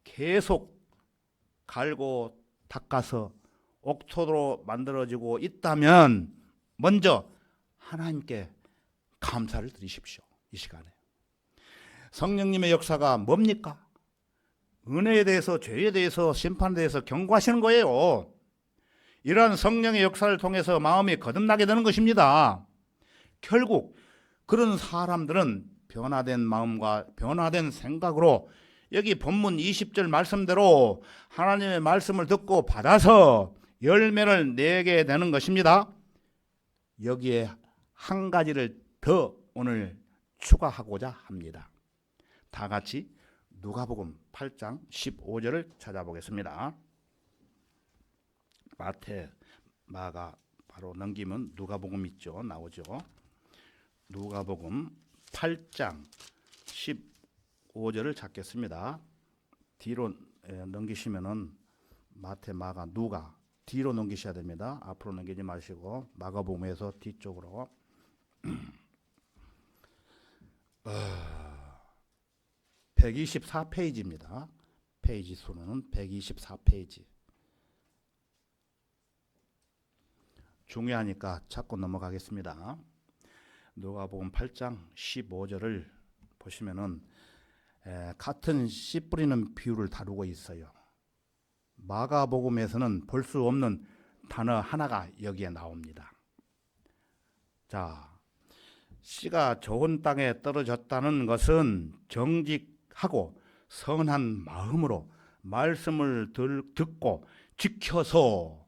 계속 갈고 닦아서 옥토로 만들어지고 있다면 먼저 하나님께 감사를 드리십시오. 이 시간에 성령님의 역사가 뭡니까? 은혜에 대해서, 죄에 대해서, 심판에 대해서 경고하시는 거예요. 이러한 성령의 역사를 통해서 마음이 거듭나게 되는 것입니다. 결국 그런 사람들은 변화된 마음과 변화된 생각으로 여기 본문 20절 말씀대로 하나님의 말씀을 듣고 받아서 열매를 내게 되는 것입니다. 여기에 한 가지를 더 오늘 추가하고자 합니다. 다 같이 누가복음 8장 15절을 찾아보겠습니다. 마태, 마가 바로 넘기면 누가복음 있죠. 나오죠. 누가복음 8장 15절을 찾겠습니다. 뒤로 넘기시면은 마태, 마가, 누가 뒤로 넘기셔야 됩니다. 앞으로 넘기지 마시고 마가복음에서 뒤쪽으로. 124페이지입니다. 페이지 수는 124페이지. 중요하니까 찾고 넘어가겠습니다. 누가복음 8장 15절을 보시면은 같은 씨 뿌리는 비유를 다루고 있어요. 마가복음에서는 볼 수 없는 단어 하나가 여기에 나옵니다. 자, 씨가 좋은 땅에 떨어졌다는 것은 정직하고 선한 마음으로 말씀을 듣고 지켜서,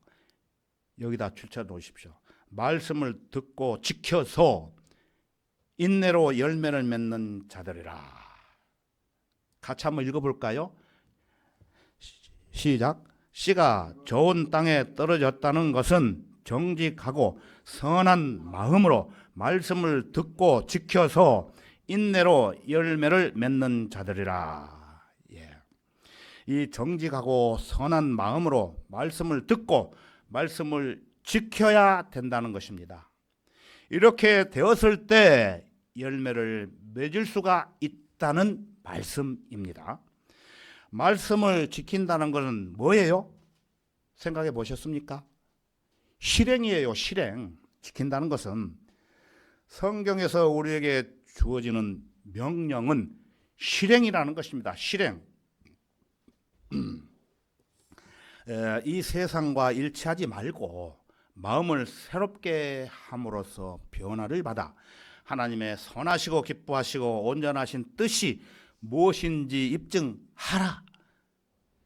여기다 줄쳐 놓으십시오. 말씀을 듣고 지켜서 인내로 열매를 맺는 자들이라. 같이 한번 읽어볼까요? 시작. 씨가 좋은 땅에 떨어졌다는 것은 정직하고 선한 마음으로 말씀을 듣고 지켜서 인내로 열매를 맺는 자들이라. 예. 이 정직하고 선한 마음으로 말씀을 듣고 말씀을 지켜야 된다는 것입니다. 이렇게 되었을 때 열매를 맺을 수가 있다는 말씀입니다. 말씀을 지킨다는 것은 뭐예요? 생각해 보셨습니까? 실행이에요. 실행. 지킨다는 것은 성경에서 우리에게 주어지는 명령은 실행이라는 것입니다. 실행. 이 세상과 일치하지 말고 마음을 새롭게 함으로써 변화를 받아 하나님의 선하시고 기뻐하시고 온전하신 뜻이 무엇인지 입증하라.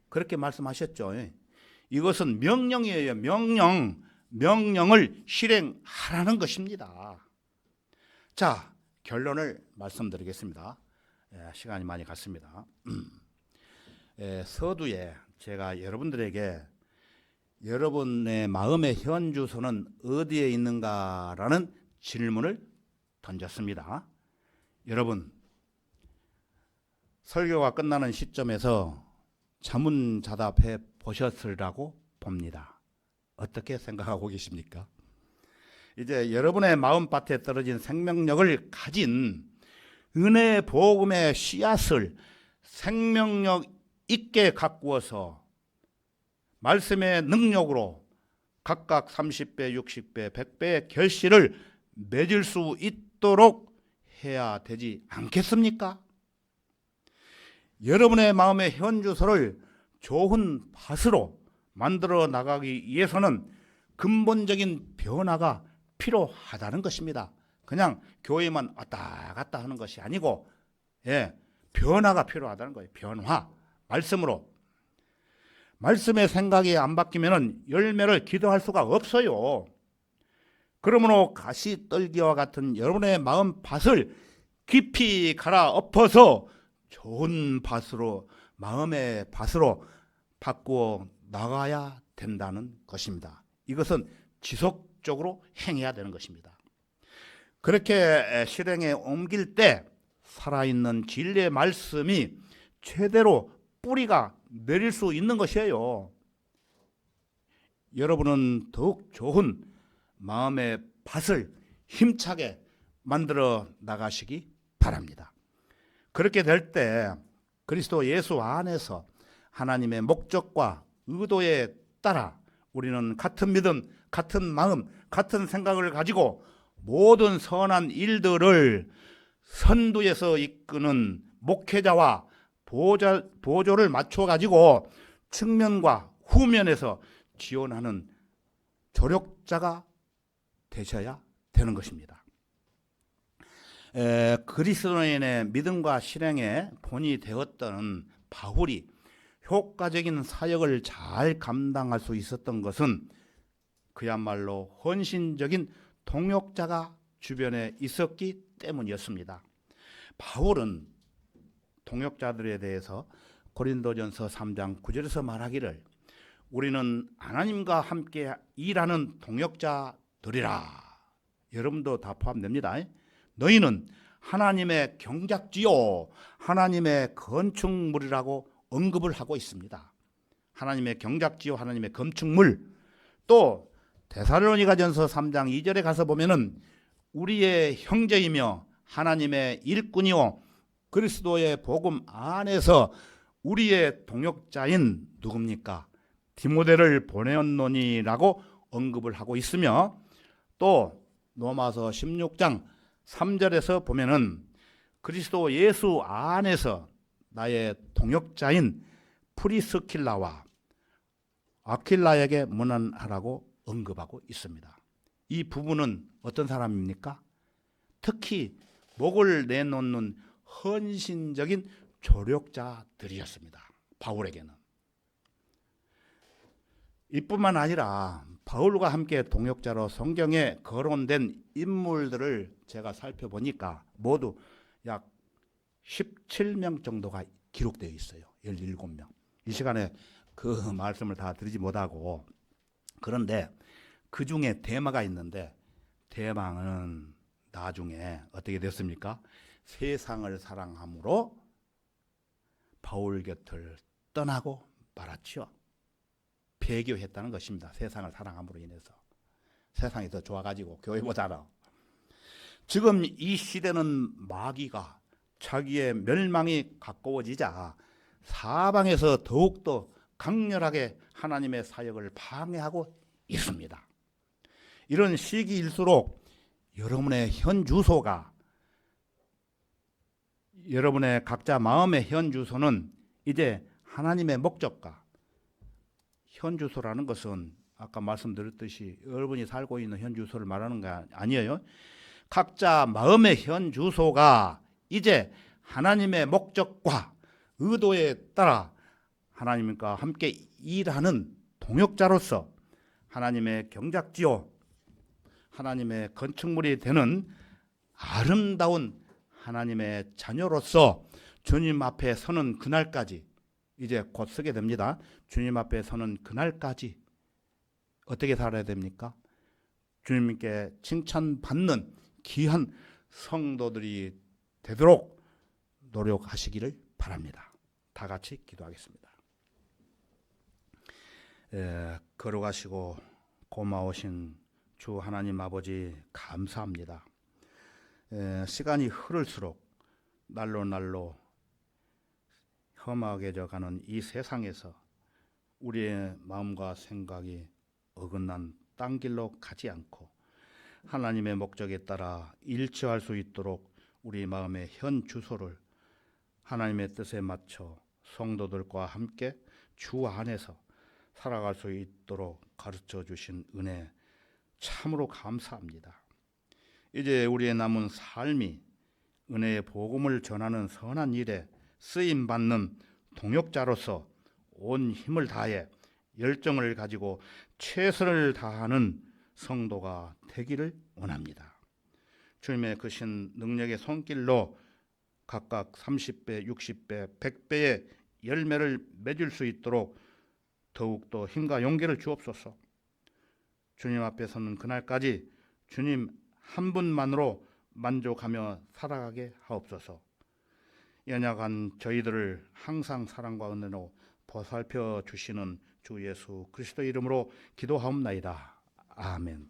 그렇게 말씀하셨죠. 이것은 명령이에요. 명령을 실행하라는 것입니다. 자, 결론을 말씀드리겠습니다. 시간이 많이 갔습니다. 서두에 제가 여러분들에게 여러분의 마음의 현 주소는 어디에 있는가라는 질문을 던졌습니다. 여러분, 설교가 끝나는 시점에서 자문자답해 보셨으리라고 봅니다. 어떻게 생각하고 계십니까? 이제 여러분의 마음밭에 떨어진 생명력을 가진 은혜의 복음의 씨앗을 생명력 있게 가꾸어서 말씀의 능력으로 각각 30배, 60배, 100배의 결실을 맺을 수 있도록 해야 되지 않겠습니까? 여러분의 마음의 현 주소를 좋은 밭으로 만들어 나가기 위해서는 근본적인 변화가 필요하다는 것입니다. 그냥 교회만 왔다 갔다 하는 것이 아니고 변화가 필요하다는 거예요. 변화. 말씀으로. 말씀의 생각이 안 바뀌면 열매를 기도할 수가 없어요. 그러므로 가시떨기와 같은 여러분의 마음 밭을 깊이 갈아엎어서 좋은 밭으로, 마음의 밭으로 바꾸어 나가야 된다는 것입니다. 이것은 지속적으로 행해야 되는 것입니다. 그렇게 실행에 옮길 때 살아있는 진리의 말씀이 최대로 뿌리가 내릴 수 있는 것이에요. 여러분은 더욱 좋은 마음의 밭을 힘차게 만들어 나가시기 바랍니다. 그렇게 될 때 그리스도 예수 안에서 하나님의 목적과 의도에 따라 우리는 같은 믿음, 같은 마음, 같은 생각을 가지고 모든 선한 일들을 선두에서 이끄는 목회자와 보조를 맞춰가지고 측면과 후면에서 지원하는 조력자가 되셔야 되는 것입니다. 그리스도인의 믿음과 실행에 본이 되었던 바울이 효과적인 사역을 잘 감당할 수 있었던 것은 그야말로 헌신적인 동역자가 주변에 있었기 때문이었습니다. 바울은 동역자들에 대해서 고린도전서 3장 9절에서 말하기를 우리는 하나님과 함께 일하는 동역자들이라. 여러분도 다 포함됩니다. 너희는 하나님의 경작지요 하나님의 건축물이라고 언급을 하고 있습니다. 하나님의 경작지요 하나님의 건축물. 또 데살로니가전서 3장 2절에 가서 보면은 우리의 형제이며 하나님의 일꾼이요 그리스도의 복음 안에서 우리의 동역자인 누굽니까? 디모데를 보내었노니라고 언급을 하고 있으며 또 로마서 16장 3절에서 보면은 그리스도 예수 안에서 나의 동역자인 프리스킬라와 아킬라에게 문안하라고 언급하고 있습니다. 이 부분은 어떤 사람입니까? 특히 목을 내놓는 헌신적인 조력자들이었습니다. 바울에게는. 이뿐만 아니라 바울과 함께 동역자로 성경에 거론된 인물들을 제가 살펴보니까 모두 약 17명 정도가 기록되어 있어요. 17명. 이 시간에 그 말씀을 다 드리지 못하고, 그런데 그 중에 대마가 있는데 대마는 나중에 어떻게 됐습니까? 세상을 사랑함으로 바울 곁을 떠나고 말았죠. 배교했다는 것입니다. 세상을 사랑함으로 인해서. 세상이 더 좋아가지고 교회보다는. 지금 이 시대는 마귀가 자기의 멸망이 가까워지자 사방에서 더욱더 강렬하게 하나님의 사역을 방해하고 있습니다. 이런 시기일수록 여러분의 현 주소가, 여러분의 각자 마음의 현 주소는 이제 하나님의 목적과, 현 주소라는 것은 아까 말씀드렸듯이 여러분이 살고 있는 현 주소를 말하는 게 아니에요. 각자 마음의 현 주소가 이제 하나님의 목적과 의도에 따라 하나님과 함께 일하는 동역자로서 하나님의 경작지요, 하나님의 건축물이 되는 아름다운 하나님의 자녀로서 주님 앞에 서는 그날까지, 이제 곧 서게 됩니다. 주님 앞에 서는 그날까지 어떻게 살아야 됩니까? 주님께 칭찬받는 귀한 성도들이 되도록 노력하시기를 바랍니다. 다 같이 기도하겠습니다. 걸어가시고 고마우신 주 하나님 아버지 감사합니다. 시간이 흐를수록 날로 날로 험악해져 가는 이 세상에서 우리의 마음과 생각이 어긋난 딴 길로 가지 않고 하나님의 목적에 따라 일치할 수 있도록 우리 마음의 현 주소를 하나님의 뜻에 맞춰 성도들과 함께 주 안에서 살아갈 수 있도록 가르쳐 주신 은혜 참으로 감사합니다. 이제 우리의 남은 삶이 은혜의 복음을 전하는 선한 일에 쓰임받는 동역자로서 온 힘을 다해 열정을 가지고 최선을 다하는 성도가 되기를 원합니다. 주님의 크신 능력의 손길로 각각 30배, 60배, 100배의 열매를 맺을 수 있도록 더욱더 힘과 용기를 주옵소서. 주님 앞에 서는 그날까지 주님 한 분만으로 만족하며 살아가게 하옵소서. 연약한 저희들을 항상 사랑과 은혜로 보살펴 주시는 주 예수 그리스도 이름으로 기도하옵나이다. 아멘.